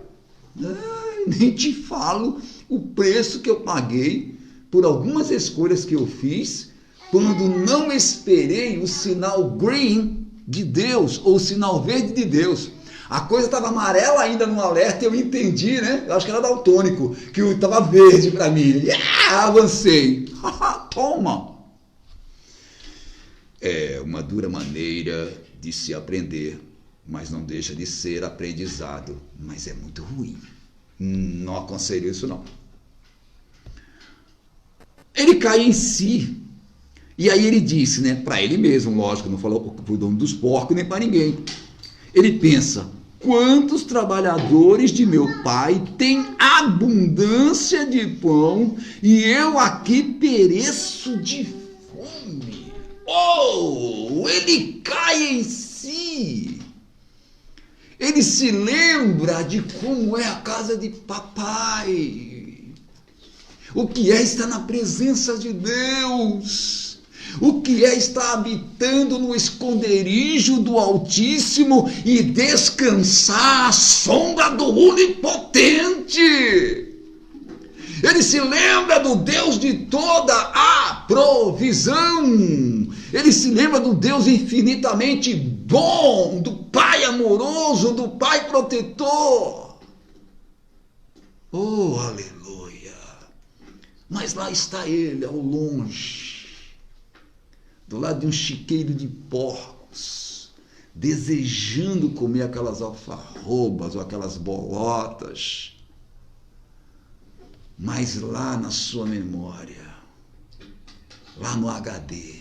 Nem te falo o preço que eu paguei por algumas escolhas que eu fiz, quando não esperei o sinal green de Deus, ou o sinal verde de Deus. A coisa estava amarela ainda no alerta, eu entendi, né? Eu acho que era daltônico, que estava verde para mim. Avancei. Toma! É uma dura maneira de se aprender, mas não deixa de ser aprendizado, mas é muito ruim. Não aconselho isso não. Ele cai em si. E aí ele disse, né, para ele mesmo, lógico, não falou para o dono dos porcos nem para ninguém. Ele pensa, quantos trabalhadores de meu pai têm abundância de pão e eu aqui pereço de fome. Ele cai em si. Ele se lembra de como é a casa de papai. O que é estar na presença de Deus. O que é estar habitando no esconderijo do Altíssimo e descansar à sombra do Onipotente. Ele se lembra do Deus de toda a provisão. Ele se lembra do Deus infinitamente bom, do Pai amoroso, do Pai protetor. Oh, aleluia! Mas lá está ele, ao longe, do lado de um chiqueiro de porcos, desejando comer aquelas alfarrobas ou aquelas bolotas. Mas lá na sua memória, lá no HD,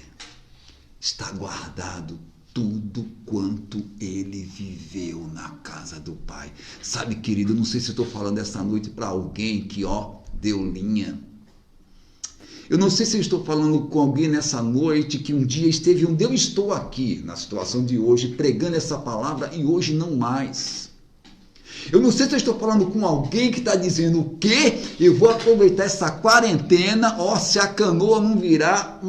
está guardado tudo quanto ele viveu na casa do Pai. Sabe, querido, não sei se eu estou falando essa noite para alguém que, deu linha. Eu não sei se eu estou falando com alguém nessa noite que um dia esteve onde eu estou aqui, na situação de hoje, pregando essa palavra e hoje não mais. Eu não sei se eu estou falando com alguém que está dizendo o quê? Eu vou aproveitar essa quarentena, se a canoa não virar,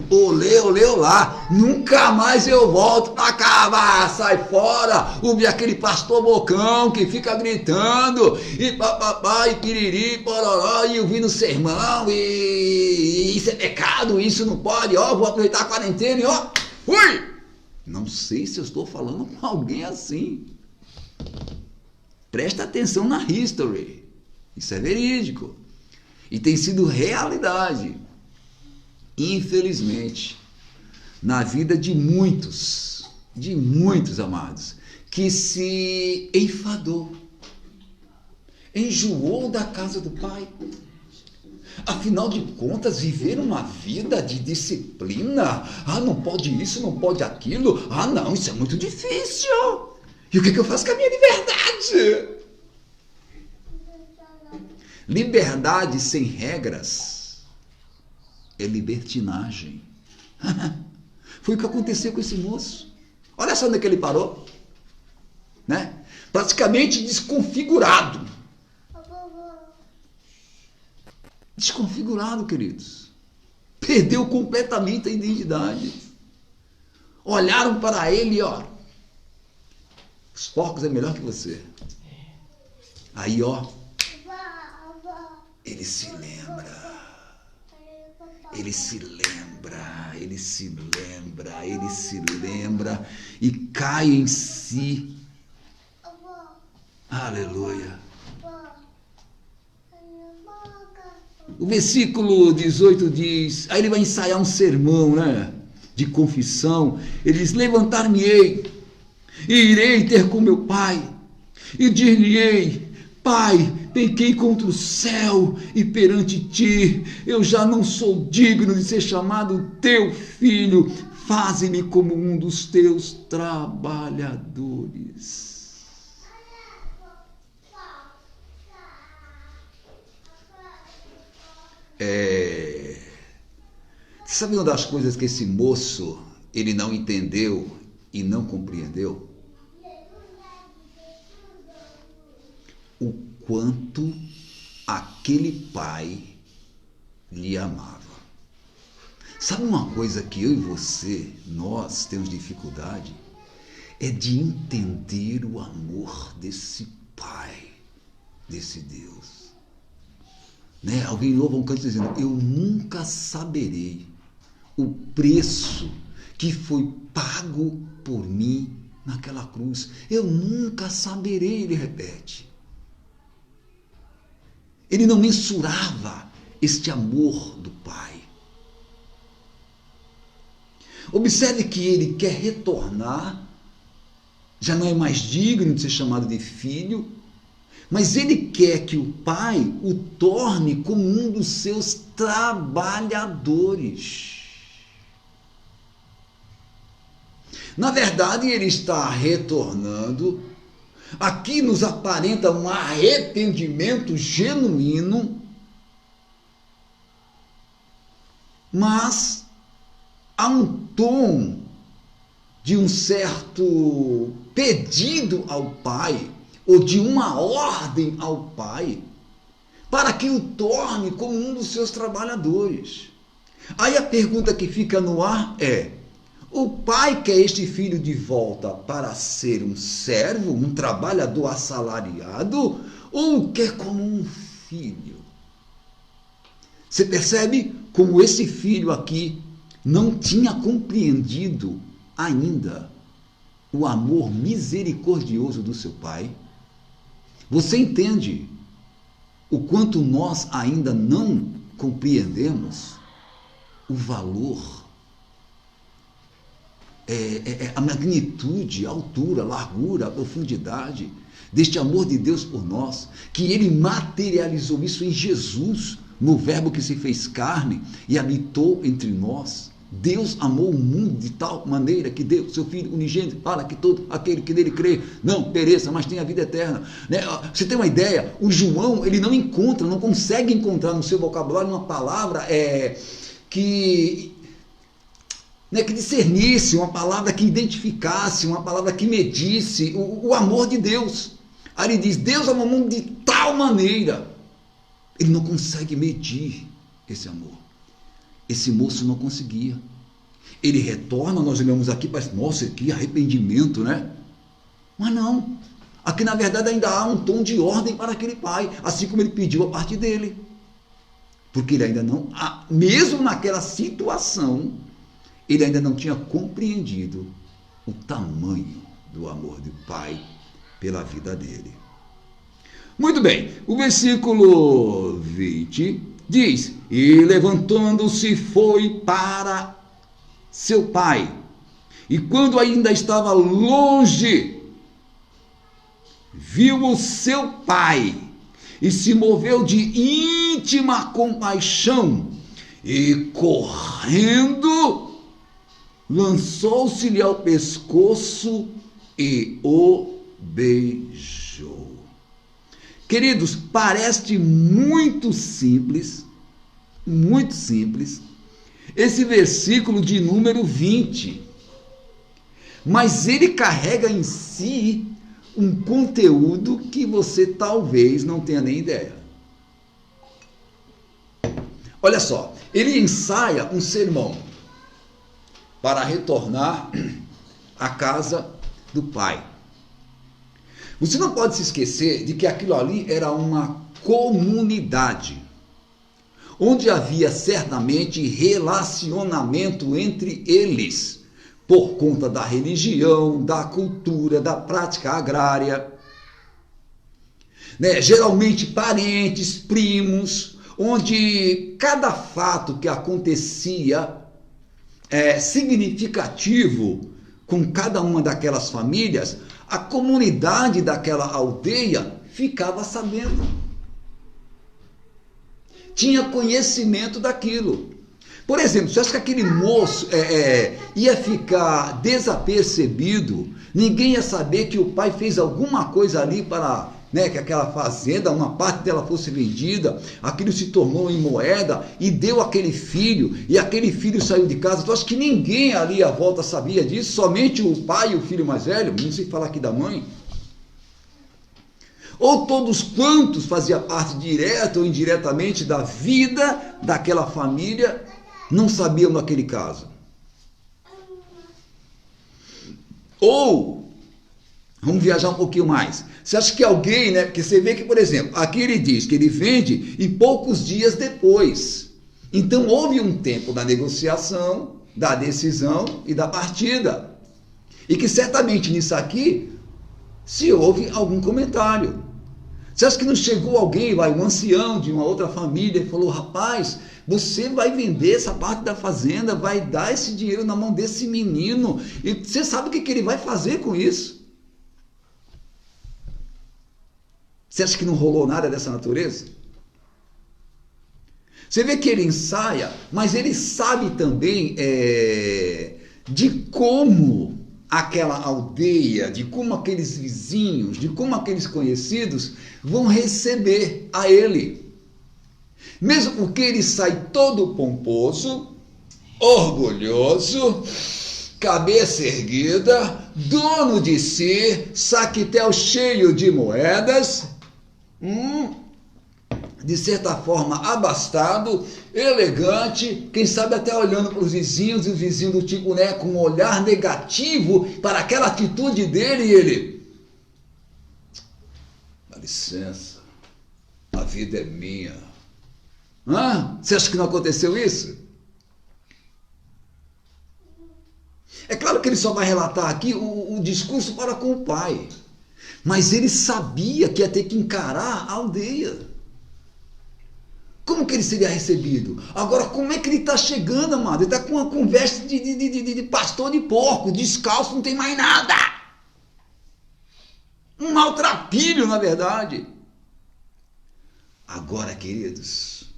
olê lá, nunca mais eu volto pra cá, sai fora, ouvi aquele pastor bocão que fica gritando, e papapá, e piriri, pororó, e ouvindo sermão, e isso é pecado, isso não pode, vou aproveitar a quarentena, fui! Não sei se eu estou falando com alguém assim. Presta atenção na history. Isso é verídico. E tem sido realidade. Infelizmente, na vida de muitos amados, que se enfadou, enjoou da casa do pai. Afinal de contas, viver uma vida de disciplina, não pode isso, não pode aquilo, não, isso é muito difícil. E o que eu faço com a minha liberdade? Liberdade sem regras é libertinagem. Foi o que aconteceu com esse moço. Olha só onde é que ele parou, né? Praticamente desconfigurado. Desconfigurado, queridos. Perdeu completamente a identidade. Olharam para ele, os porcos é melhor que você. Aí, ele se lembra. Ele se lembra e cai em si. Aleluia. O versículo 18 diz, aí ele vai ensaiar um sermão, né, de confissão. Ele diz, levantar-me-ei e irei ter com meu pai e dir-lhe-ei, Pai, pequei contra o céu e perante ti, eu já não sou digno de ser chamado teu filho, faze-me como um dos teus trabalhadores. Sabe uma das coisas que esse moço, ele não entendeu e não compreendeu? O quanto aquele pai lhe amava. Sabe uma coisa que eu e você, nós temos dificuldade? É de entender o amor desse pai, desse Deus. Né? Alguém louva um canto dizendo, eu nunca saberei o preço que foi pago por mim naquela cruz. Eu nunca saberei, ele repete. Ele não mensurava este amor do Pai. Observe que ele quer retornar, já não é mais digno de ser chamado de filho, mas ele quer que o Pai o torne como um dos seus trabalhadores. Na verdade, ele está retornando. Aqui nos aparenta um arrependimento genuíno, mas há um tom de um certo pedido ao Pai, ou de uma ordem ao Pai, para que o torne como um dos seus trabalhadores. Aí a pergunta que fica no ar é, o pai quer este filho de volta para ser um servo, um trabalhador assalariado, ou quer como um filho? Você percebe como esse filho aqui não tinha compreendido ainda o amor misericordioso do seu pai? Você entende o quanto nós ainda não compreendemos o valor, a magnitude, a altura, a largura, a profundidade deste amor de Deus por nós, que ele materializou isso em Jesus, no verbo que se fez carne e habitou entre nós. Deus amou o mundo de tal maneira que deu seu Filho unigênito para que todo aquele que nele crê não pereça, mas tenha vida eterna. Né? Você tem uma ideia? O João, ele não consegue encontrar no seu vocabulário uma palavra que discernisse, uma palavra que identificasse, uma palavra que medisse o amor de Deus. Aí ele diz, Deus amou o mundo de tal maneira. Ele não consegue medir esse amor. Esse moço não conseguia. Ele retorna, nós olhamos aqui, parece, nossa, que arrependimento, né? Mas não. Aqui, na verdade, ainda há um tom de ordem para aquele pai, assim como ele pediu a parte dele. Porque ele ainda não, mesmo naquela situação, ele ainda não tinha compreendido o tamanho do amor do Pai pela vida dele. Muito bem, o versículo 20 diz: e levantando-se foi para seu pai, e quando ainda estava longe, viu o seu pai, e se moveu de íntima compaixão, e correndo, lançou-se-lhe ao pescoço e o beijou. Queridos, parece muito simples, esse versículo de número 20, mas ele carrega em si um conteúdo que você talvez não tenha nem ideia. Olha só, ele ensaia um sermão para retornar à casa do pai. Você não pode se esquecer de que aquilo ali era uma comunidade, onde havia certamente relacionamento entre eles, por conta da religião, da cultura, da prática agrária. Geralmente parentes, primos, onde cada fato que acontecia significativo com cada uma daquelas famílias, a comunidade daquela aldeia ficava sabendo. Tinha conhecimento daquilo. Por exemplo, você acha que aquele moço ia ficar desapercebido? Ninguém ia saber que o pai fez alguma coisa ali para que aquela fazenda, uma parte dela fosse vendida, aquilo se tornou em moeda e deu aquele filho, e aquele filho saiu de casa. Tu acha que ninguém ali à volta sabia disso? Somente o pai e o filho mais velho? Não sei falar aqui da mãe. Ou todos quantos faziam parte direta ou indiretamente da vida daquela família não sabiam daquele caso? Ou, vamos viajar um pouquinho mais. Você acha que alguém, porque você vê que, por exemplo, aqui ele diz que ele vende e poucos dias depois. Então houve um tempo da negociação, da decisão e da partida. E que certamente nisso aqui se houve algum comentário. Você acha que não chegou alguém, um ancião de uma outra família e falou: rapaz, você vai vender essa parte da fazenda, vai dar esse dinheiro na mão desse menino, e você sabe o que ele vai fazer com isso? Você acha que não rolou nada dessa natureza? Você vê que ele ensaia, mas ele sabe também de como aquela aldeia, de como aqueles vizinhos, de como aqueles conhecidos vão receber a ele. Mesmo porque ele sai todo pomposo, orgulhoso, cabeça erguida, dono de si, saquetel cheio de moedas, de certa forma abastado, elegante, quem sabe até olhando para os vizinhos, e os vizinhos do tipo, com um olhar negativo para aquela atitude dele, e ele: dá licença, a vida é minha. Você acha que não aconteceu isso? É claro que ele só vai relatar aqui o discurso para com o pai, mas ele sabia que ia ter que encarar a aldeia. Como que ele seria recebido? Agora, como é que ele está chegando, amado? Ele está com uma conversa de pastor de porco, descalço, não tem mais nada. Um maltrapilho, na verdade. Agora, queridos,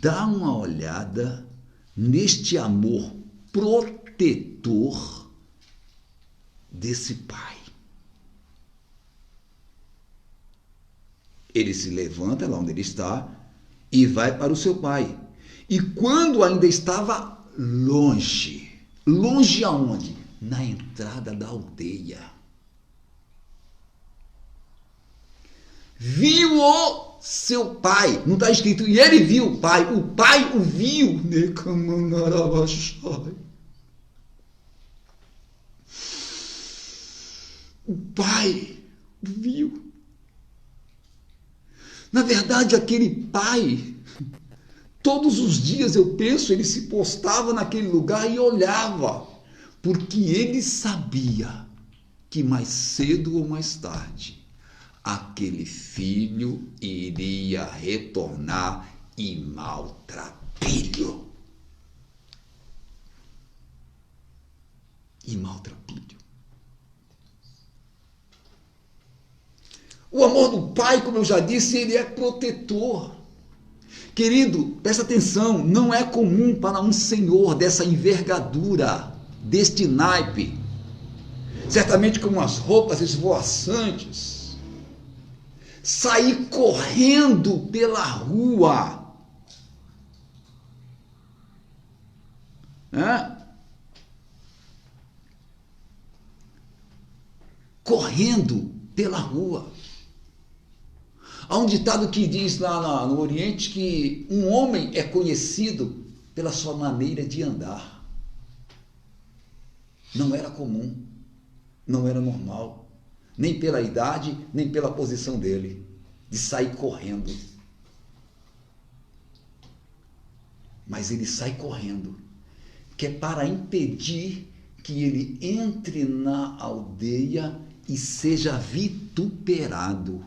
dá uma olhada neste amor protetor desse pai. Ele se levanta lá onde ele está e vai para o seu pai. E quando ainda estava longe, longe aonde? Na entrada da aldeia, viu o seu pai. Não está escrito, e ele viu o pai o viu. O pai viu. Na verdade, aquele pai, todos os dias eu penso, ele se postava naquele lugar e olhava porque ele sabia que mais cedo ou mais tarde aquele filho iria retornar e maltrapilho. E maltrapilho. O amor do pai, como eu já disse, ele é protetor. Querido, presta atenção, não é comum para um senhor dessa envergadura, deste naipe, certamente com umas roupas esvoaçantes, sair correndo pela rua. Correndo pela rua. Há um ditado que diz lá no Oriente que um homem é conhecido pela sua maneira de andar. Não era comum, não era normal, nem pela idade, nem pela posição dele, de sair correndo. Mas ele sai correndo, que é para impedir que ele entre na aldeia e seja vituperado.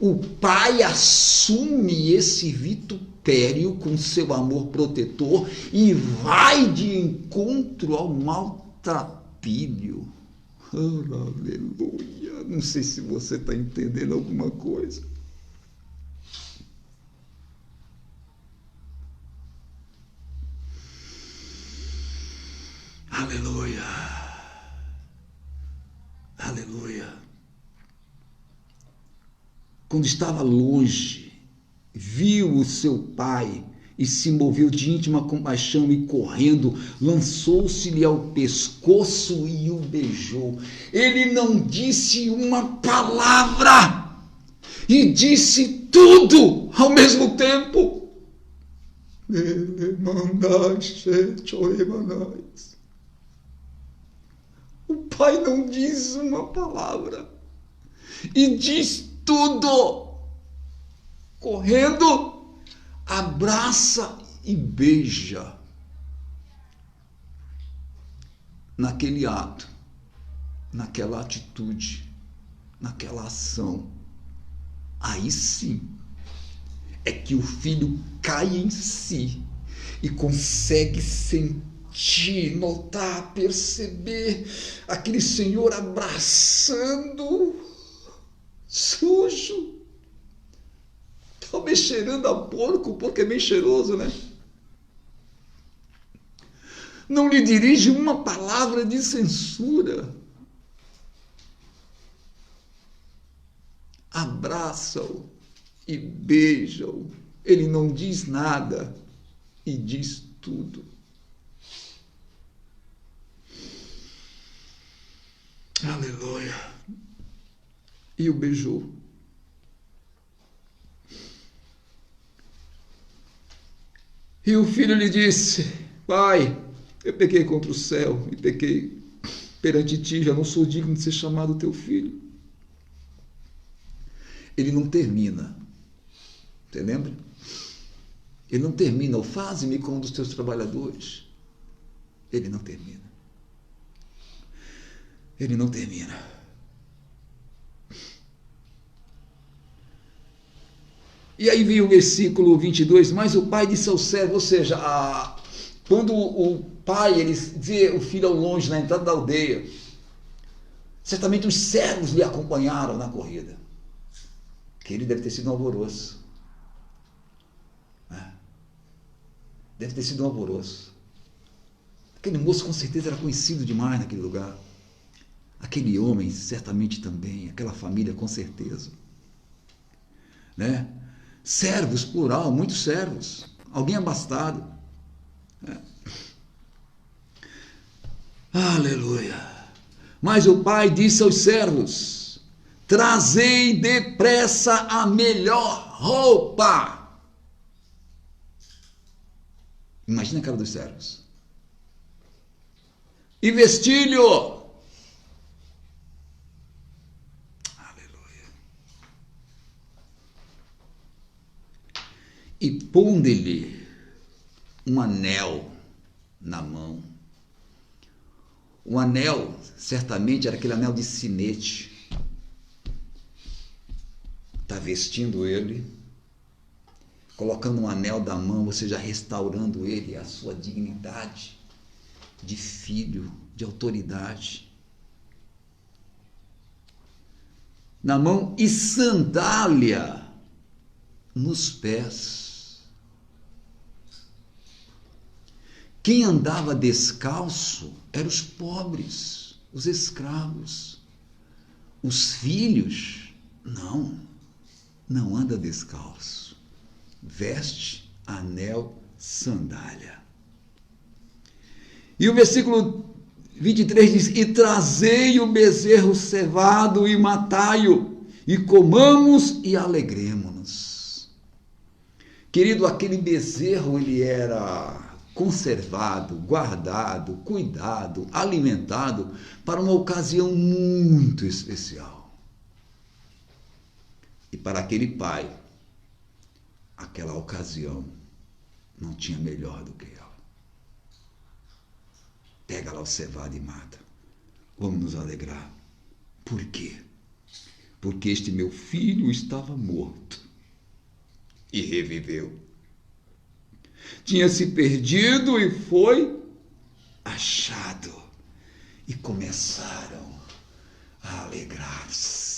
O pai assume esse vitupério com seu amor protetor e vai de encontro ao maltrapilho. Oh, aleluia! Não sei se você está entendendo alguma coisa. Aleluia! Aleluia! Quando estava longe, viu o seu pai e se moveu de íntima compaixão e correndo, lançou-se-lhe ao pescoço e o beijou. Ele não disse uma palavra e disse tudo ao mesmo tempo. O pai não diz uma palavra e diz tudo, correndo, abraça e beija. Naquele ato, naquela atitude, naquela ação, aí sim é que o filho cai em si e consegue sentir, notar, perceber aquele Senhor abraçando, sujo, talvez cheirando a porco, porque é bem cheiroso, né? Não lhe dirige uma palavra de censura. Abraça-o e beija-o. Ele não diz nada e diz tudo. Aleluia. E o beijou. E o filho lhe disse: pai, eu pequei contra o céu e pequei perante ti, já não sou digno de ser chamado teu filho. Ele não termina. Você lembra? Ele não termina. O faze-me como um dos teus trabalhadores. Ele não termina. Ele não termina. E aí vem o versículo 22, mas o pai disse ao servo, ou seja, quando o pai ele vê o filho ao longe, na entrada da aldeia, certamente os servos lhe acompanharam na corrida, que ele deve ter sido um alvoroço. Deve ter sido um alvoroço. Aquele moço com certeza era conhecido demais naquele lugar. Aquele homem certamente também, aquela família com certeza. Né? Servos, plural, muitos servos. Alguém abastado. Aleluia. Mas o pai disse aos servos: trazei depressa a melhor roupa. Imagina a cara dos servos. E vestilho. E ponde-lhe um anel na mão, O anel, certamente, era aquele anel de sinete. Está vestindo ele, colocando um anel da mão, você já restaurando ele, a sua dignidade de filho, de autoridade. Na mão e sandália nos pés. Quem andava descalço eram os pobres, os escravos. Os filhos, não anda descalço. Veste, anel, sandália. E o versículo 23 diz: e trazei o bezerro cevado e matai-o, e comamos e alegremo-nos. Querido, aquele bezerro, ele era conservado, guardado, cuidado, alimentado para uma ocasião muito especial. E para aquele pai, aquela ocasião não tinha melhor do que ela. Pega lá o cevado e mata. Vamos nos alegrar. Por quê? Porque este meu filho estava morto e reviveu. Tinha se perdido e foi achado. E começaram a alegrar-se.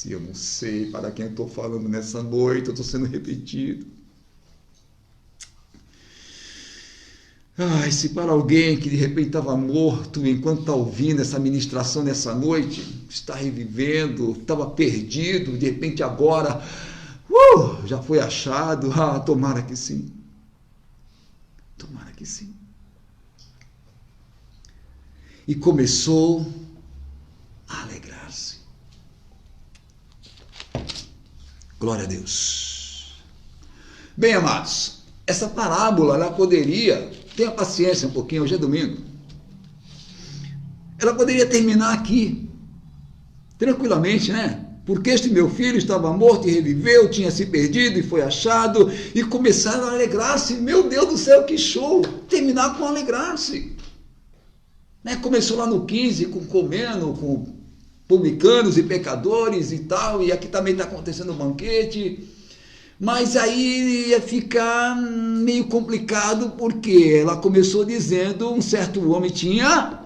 Eu não sei para quem eu estou falando nessa noite, eu estou sendo repetido. Ai, se para alguém que de repente estava morto, enquanto está ouvindo essa ministração nessa noite, está revivendo, estava perdido, de repente agora, já foi achado. Tomara que sim. Tomara que sim. E começou a alegrar-se. Glória a Deus. Bem, amados, essa parábola, ela poderia, tenha paciência um pouquinho, hoje é domingo, ela poderia terminar aqui, tranquilamente, né? Porque este meu filho estava morto e reviveu, tinha se perdido e foi achado, e começaram a alegrar-se. Meu Deus do céu, que show! Terminar com alegrar-se. Né? Começou lá no 15, comendo, com publicanos e pecadores e tal, e aqui também está acontecendo um banquete. Mas aí ia ficar meio complicado, porque ela começou dizendo: um certo homem tinha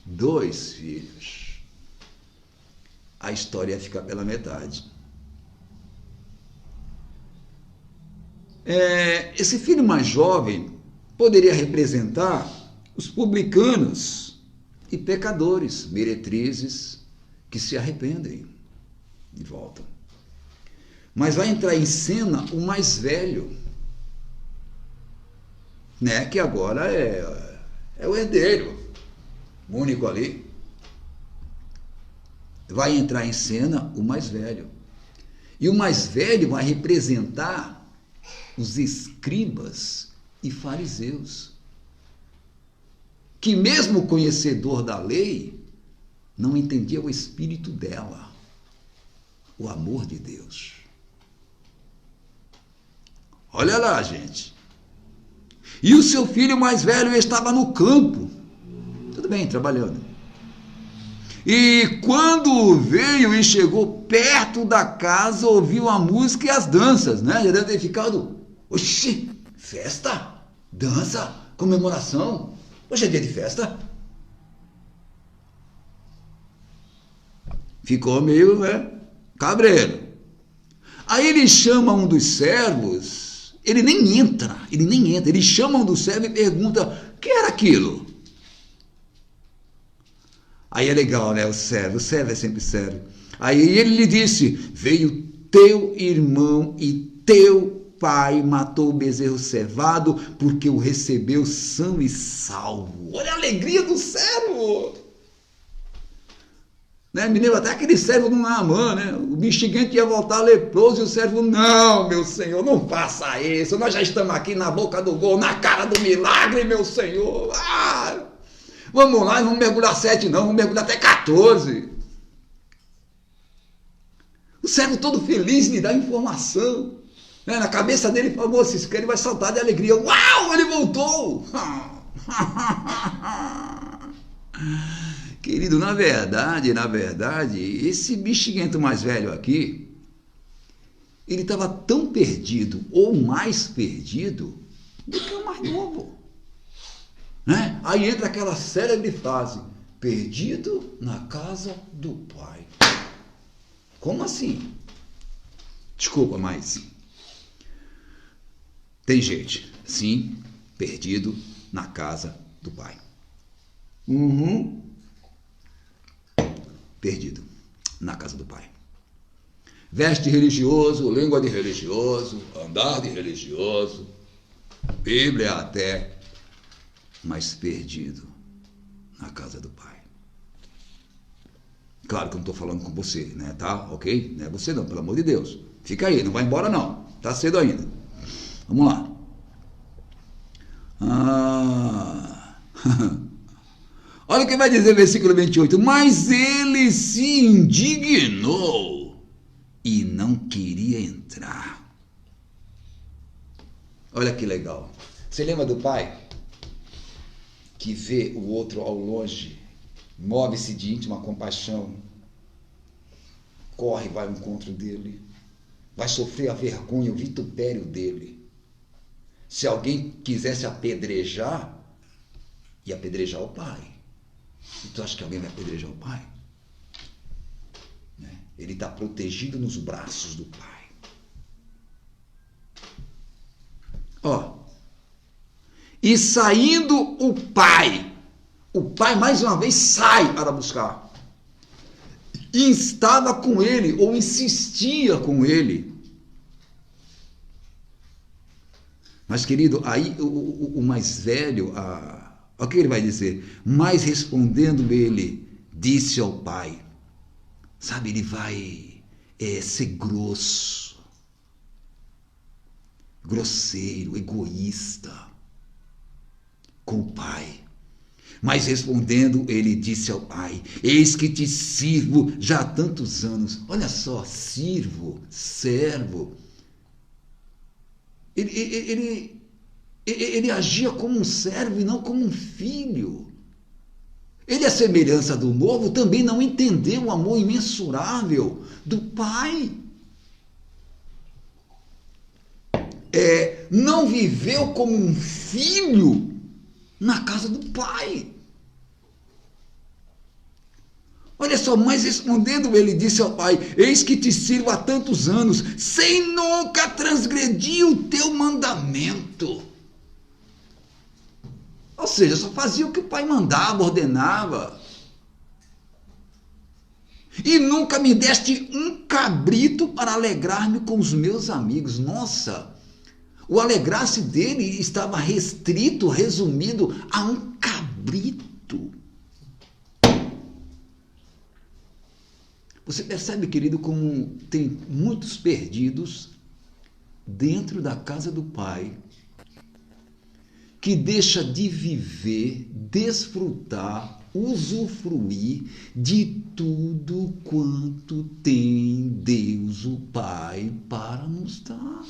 2 filhos. A história fica pela metade. Esse filho mais jovem poderia representar os publicanos e pecadores, meretrizes, que se arrependem e voltam. Mas vai entrar em cena o mais velho, né? Que agora é o herdeiro, o único ali. Vai entrar em cena o mais velho. E o mais velho vai representar os escribas e fariseus, que mesmo conhecedor da lei, não entendia o espírito dela, o amor de Deus. Olha lá, gente. E o seu filho mais velho estava no campo, tudo bem, trabalhando. E quando veio e chegou perto da casa, ouviu a música e as danças, né? Já deve ter ficado: oxi, festa, dança, comemoração. Hoje é dia de festa. Ficou meio, cabreiro. Aí ele chama um dos servos, ele nem entra, ele chama um dos servos e pergunta: o que era aquilo? Aí é legal, né? O servo é sempre servo. Aí ele lhe disse: veio teu irmão e teu pai matou o bezerro cevado, porque o recebeu são e salvo. Olha a alegria do servo! Né? Me lembra até aquele servo do Naamã, né? O bexiguento ia voltar leproso e o servo: não, meu senhor, não faça isso, nós já estamos aqui na boca do gol, na cara do milagre, meu senhor. Vamos lá, não vamos mergulhar 7 não, vamos mergulhar até 14. O servo todo feliz de dar informação. Né? Na cabeça dele, falou: ele vai saltar de alegria. Uau, ele voltou! Querido, na verdade, esse bexiguento mais velho aqui, ele estava tão perdido, ou mais perdido, do que o mais novo. Né? Aí entra aquela célebre frase, perdido na casa do Pai. Como assim? Desculpa, mas tem gente, sim, perdido na casa do Pai. Perdido na casa do Pai. Veste de religioso, língua de religioso, andar de religioso, Bíblia até, mas perdido na casa do Pai. Claro que eu não estou falando com você, né? Tá? Ok? Não é você não, pelo amor de Deus. Fica aí, não vai embora não. Tá cedo ainda. Vamos lá. Olha o que vai dizer o versículo 28. Mas ele se indignou e não queria entrar. Olha que legal. Você lembra do pai que vê o outro ao longe, move-se de íntima compaixão, corre, vai ao encontro dele, vai sofrer a vergonha, o vitupério dele. Se alguém quisesse apedrejar, ia apedrejar o pai. E tu acha que alguém vai apedrejar o pai? Né? Ele está protegido nos braços do pai. Ó. E saindo o pai mais uma vez sai para buscar. E estava com ele, ou insistia com ele. Mas, querido, aí o mais velho, o que ele vai dizer? Mas respondendo ele, disse ao pai. Sabe, ele vai ser grosso, grosseiro, egoísta com o pai. Mas respondendo, ele disse ao pai, eis que te sirvo já há tantos anos. Olha só, servo. Ele agia como um servo e não como um filho. Ele, à semelhança do novo, também não entendeu o amor imensurável do pai. Não viveu como um filho na casa do pai. Olha só, mas respondendo ele disse ao pai, eis que te sirvo há tantos anos, sem nunca transgredir o teu mandamento. Ou seja, só fazia o que o pai mandava, ordenava. E nunca me deste um cabrito para alegrar-me com os meus amigos. Nossa, o alegrar-se dele estava restrito, resumido a um cabrito. Você percebe, querido, como tem muitos perdidos dentro da casa do Pai, que deixa de viver, desfrutar, usufruir de tudo quanto tem Deus, o Pai, para nos dar.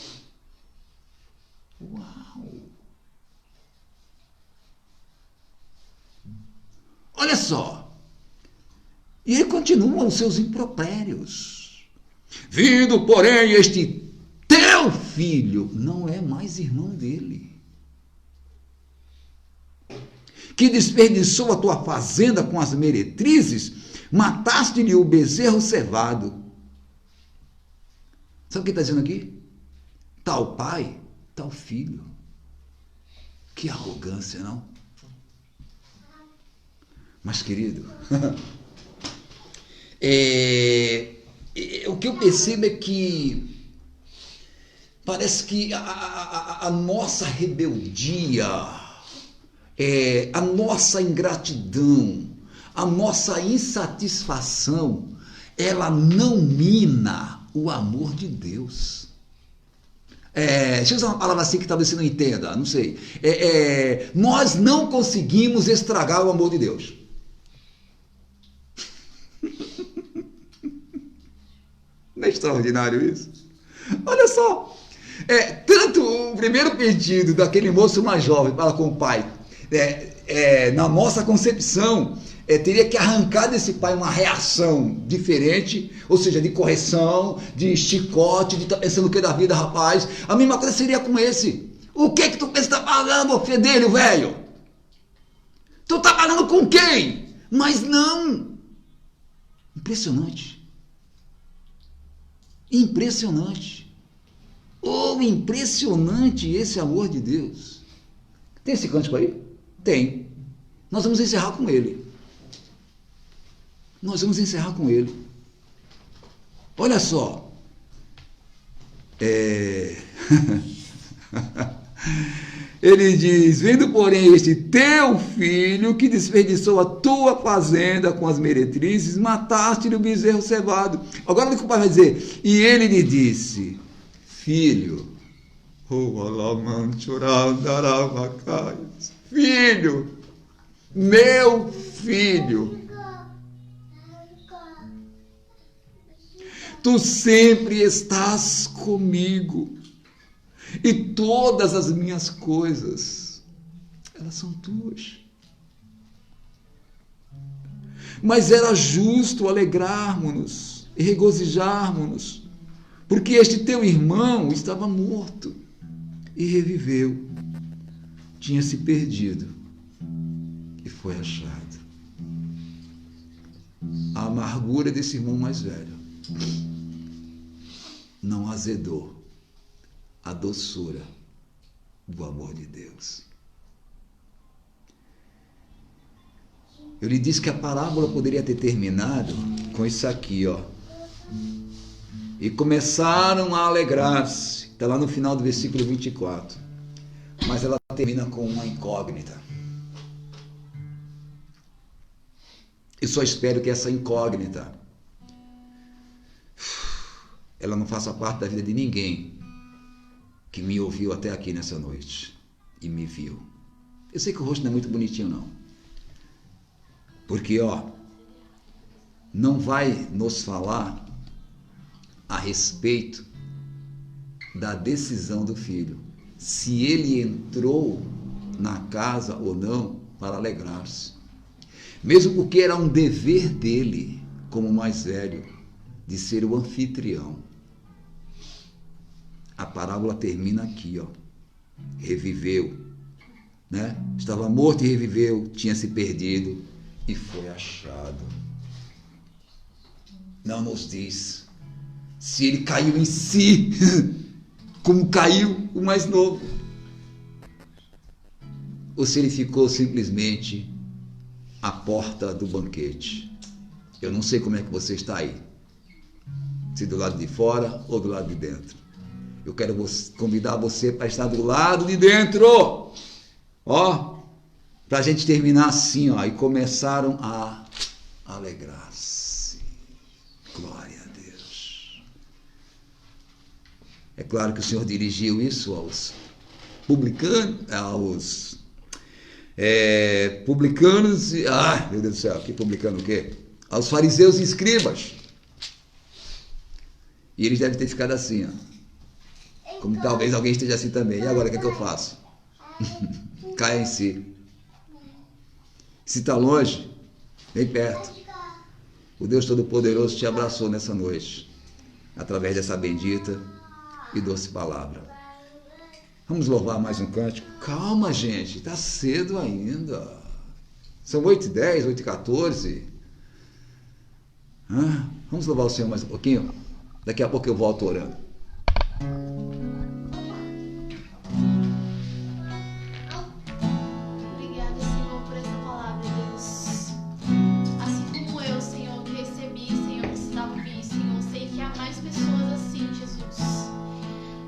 Uau! Olha só! E ele continua os seus impropérios. Vindo, porém, este teu filho não é mais irmão dele, que desperdiçou a tua fazenda com as meretrizes, mataste-lhe o bezerro cevado. Sabe o que está dizendo aqui? Tal pai, tal filho. Que arrogância, não? Mas, querido, o que eu percebo é que parece que a nossa rebeldia, a nossa ingratidão, a nossa insatisfação, ela não mina o amor de Deus. Deixa eu usar uma palavra assim que talvez você não entenda, não sei. Nós não conseguimos estragar o amor de Deus. Não é extraordinário isso? Olha só, tanto o primeiro pedido daquele moço mais jovem para com o pai, na nossa concepção, teria que arrancar desse pai uma reação diferente, ou seja, de correção, de chicote, de estar pensando o que da vida, rapaz. A mesma coisa seria com esse. O que tu pensa que tá falando, fedelho, velho? Tu tá falando com quem? Mas não. Impressionante. Impressionante. Oh, impressionante esse amor de Deus. Tem esse cântico aí? Tem. Nós vamos encerrar com ele. Nós vamos encerrar com ele. Olha só. Ele diz: vendo, porém, este teu filho que desperdiçou a tua fazenda com as meretrizes, mataste-lhe o bezerro cevado. Agora o que o pai vai dizer? E ele lhe disse: filho, filho, meu filho, tu sempre estás comigo, e todas as minhas coisas, elas são tuas. Mas era justo alegrarmos-nos e regozijarmos-nos, porque este teu irmão estava morto e reviveu, tinha se perdido e foi achado. A amargura desse irmão mais velho não azedou a doçura do amor de Deus. Eu lhe disse que a parábola poderia ter terminado com isso aqui, ó. E começaram a alegrar-se. Está lá no final do versículo 24. Mas ela termina com uma incógnita. Eu só espero que essa incógnita ela não faça parte da vida de ninguém que me ouviu até aqui nessa noite e me viu. Eu sei que o rosto não é muito bonitinho, não. Porque, não vai nos falar a respeito da decisão do filho, se ele entrou na casa ou não para alegrar-se. Mesmo porque era um dever dele, como mais velho, de ser o anfitrião. A parábola termina aqui, reviveu, né? Estava morto e reviveu, tinha se perdido e foi achado. Não nos diz se ele caiu em si, como caiu o mais novo, ou se ele ficou simplesmente à porta do banquete. Eu não sei como é que você está aí, se do lado de fora ou do lado de dentro. Eu quero convidar você para estar do lado de dentro, para a gente terminar assim, e começaram a alegrar-se. Glória a Deus. É claro que o Senhor dirigiu isso aos publicanos, publicanos, meu Deus do céu, que publicano o quê? Aos fariseus e escribas. E eles devem ter ficado assim, como talvez alguém esteja assim também. E agora, o que é que eu faço? Caia em si. Se está longe, vem perto. O Deus Todo-Poderoso te abraçou nessa noite, através dessa bendita e doce palavra. Vamos louvar mais um cântico? Calma, gente, está cedo ainda. São 8h10, 8h14. Vamos louvar o Senhor mais um pouquinho? Daqui a pouco eu volto orando. Obrigada, Senhor, por essa palavra, Deus. Assim como eu, Senhor, que recebi, Senhor, precisava ouvir, Senhor, sei que há mais pessoas assim, Jesus.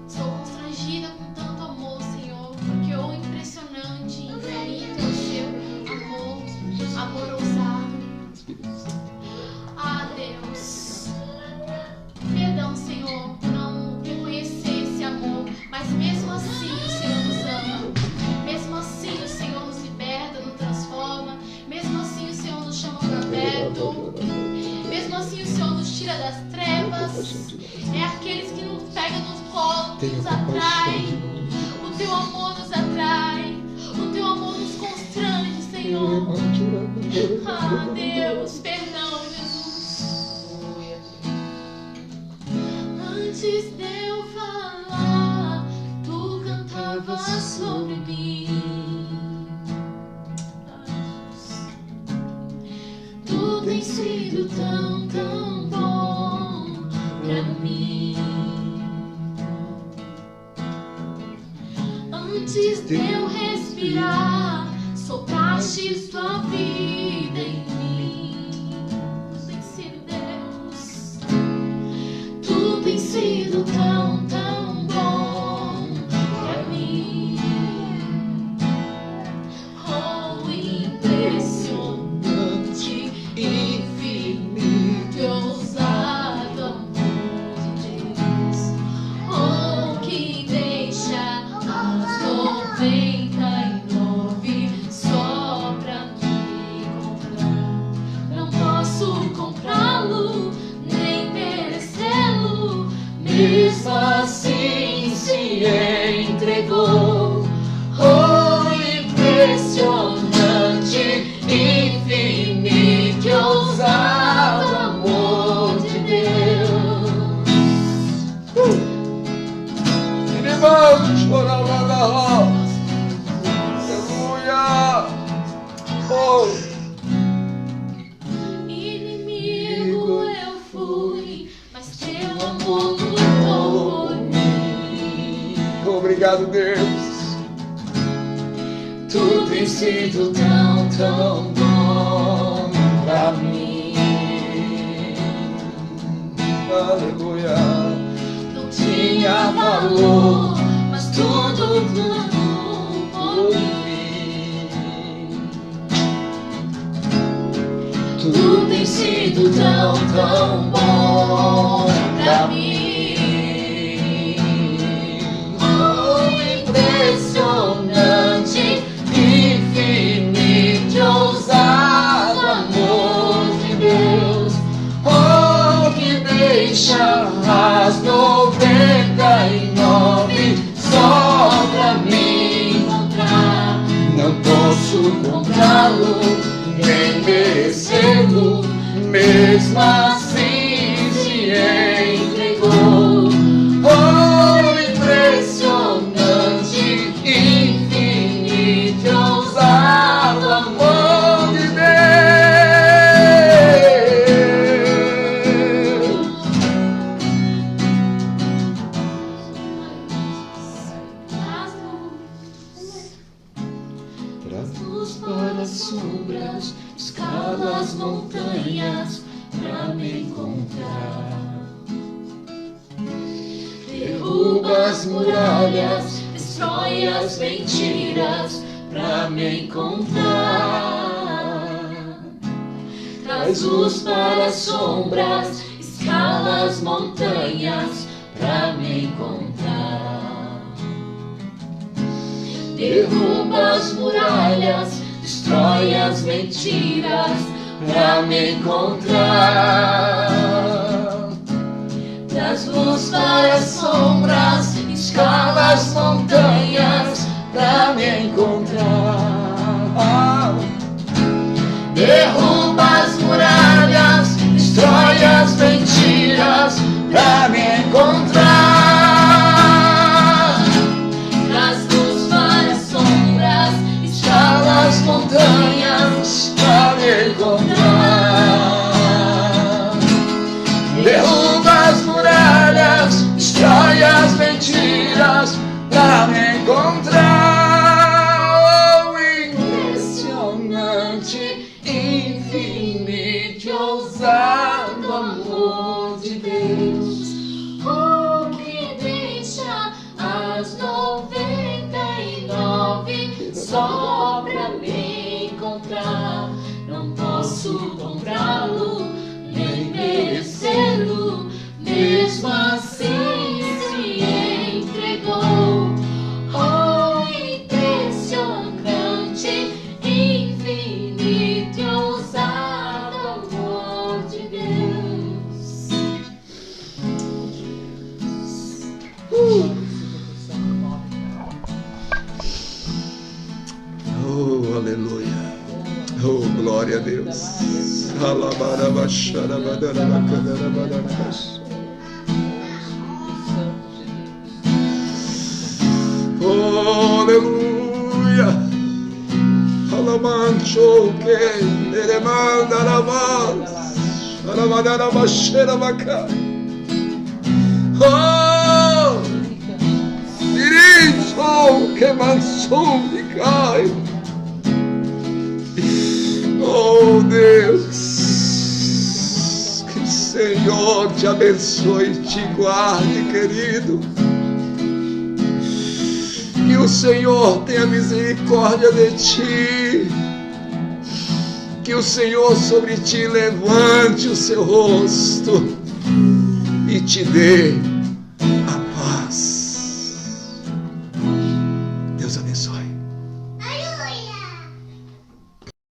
Sou constrangida com tanto amor, Senhor, porque o impressionante, infinito é o seu amor ousado. Deus, perdão, Senhor, por não reconhecer esse amor, mas mesmo assim o Senhor nos ama, mesmo assim o Senhor nos liberta, nos transforma, mesmo assim o Senhor nos chama para perto, mesmo assim o Senhor nos tira das trevas. É aqueles que nos pegam nos colos, que nos atrai. O teu amor nos atrai, o teu amor nos constrange. Ah, Deus, perdão, Jesus. Antes de eu falar, tu cantavas sobre mim. Tu tens sido tão, tão bom pra mim. Antes de eu respirar, sopraste tua vida em mim. Tu tens sido Deus. Tu tens sido tão, tão bom pra mim. Oh, impressionante, infinito e ousado amor de Deus. Oh, que deixa as 99 só pra me comprar. Não posso comprá-lo, nem merecê-lo. Mesmo assim se entregou. Oh, impressionante, infinito e ousado amor de Deus. Aleluia! Oh! Inimigo eu fui, mas teu amor lutou por mim. Obrigado, Deus. Tu tens sido tão, tão bom pra mim. Aleluia! Não tinha valor, mas tudo clamou por mim. Tu tens sido tão, tão bom pra mim. Oh, impressionante, infinito e ousado amor de Deus. Oh, que deixa as 99 só pra me encontrar. Não posso comprá-lo, nem merecê-lo. Mesmo assim se entregou. Oh, impressionante, infinito e ousado amor de Deus. Traz luz para as sombras, escala as montanhas pra me encontrar. Derruba as muralhas, destrói as mentiras pra me encontrar. Traz luz para as sombras, escala as montanhas pra me encontrar. Derruba as muralhas, destrói as mentiras pra me encontrar. Traz luz para as sombras, escala as montanhas pra me encontrar. Derruba as muralhas, destrói as mentiras pra me encontrar. Traz luz para as sombras, escala as montanhas pra me encontrar. Derruba as muralhas, destrói as mentiras pra me encontrar. Oh, impressionante, infinito e ousado amor de Deus. Oh, que deixa as 99 só pra me encontrar. Não posso comprá-lo, nem merecê-lo. Mesmo assim se entregou. Oh, impressionante, infinito e ousado amor de Deus. Oh, aleluia. Glória a Deus. Oh, aleluia. Alamancho que deremanda na voz. Alamadana baixeira bacana. Oh, dirijo que mansou me cai. Oh, Deus, que o Senhor te abençoe e te guarde, querido. Que o Senhor tenha misericórdia de ti. Que o Senhor sobre ti levante o seu rosto e te dê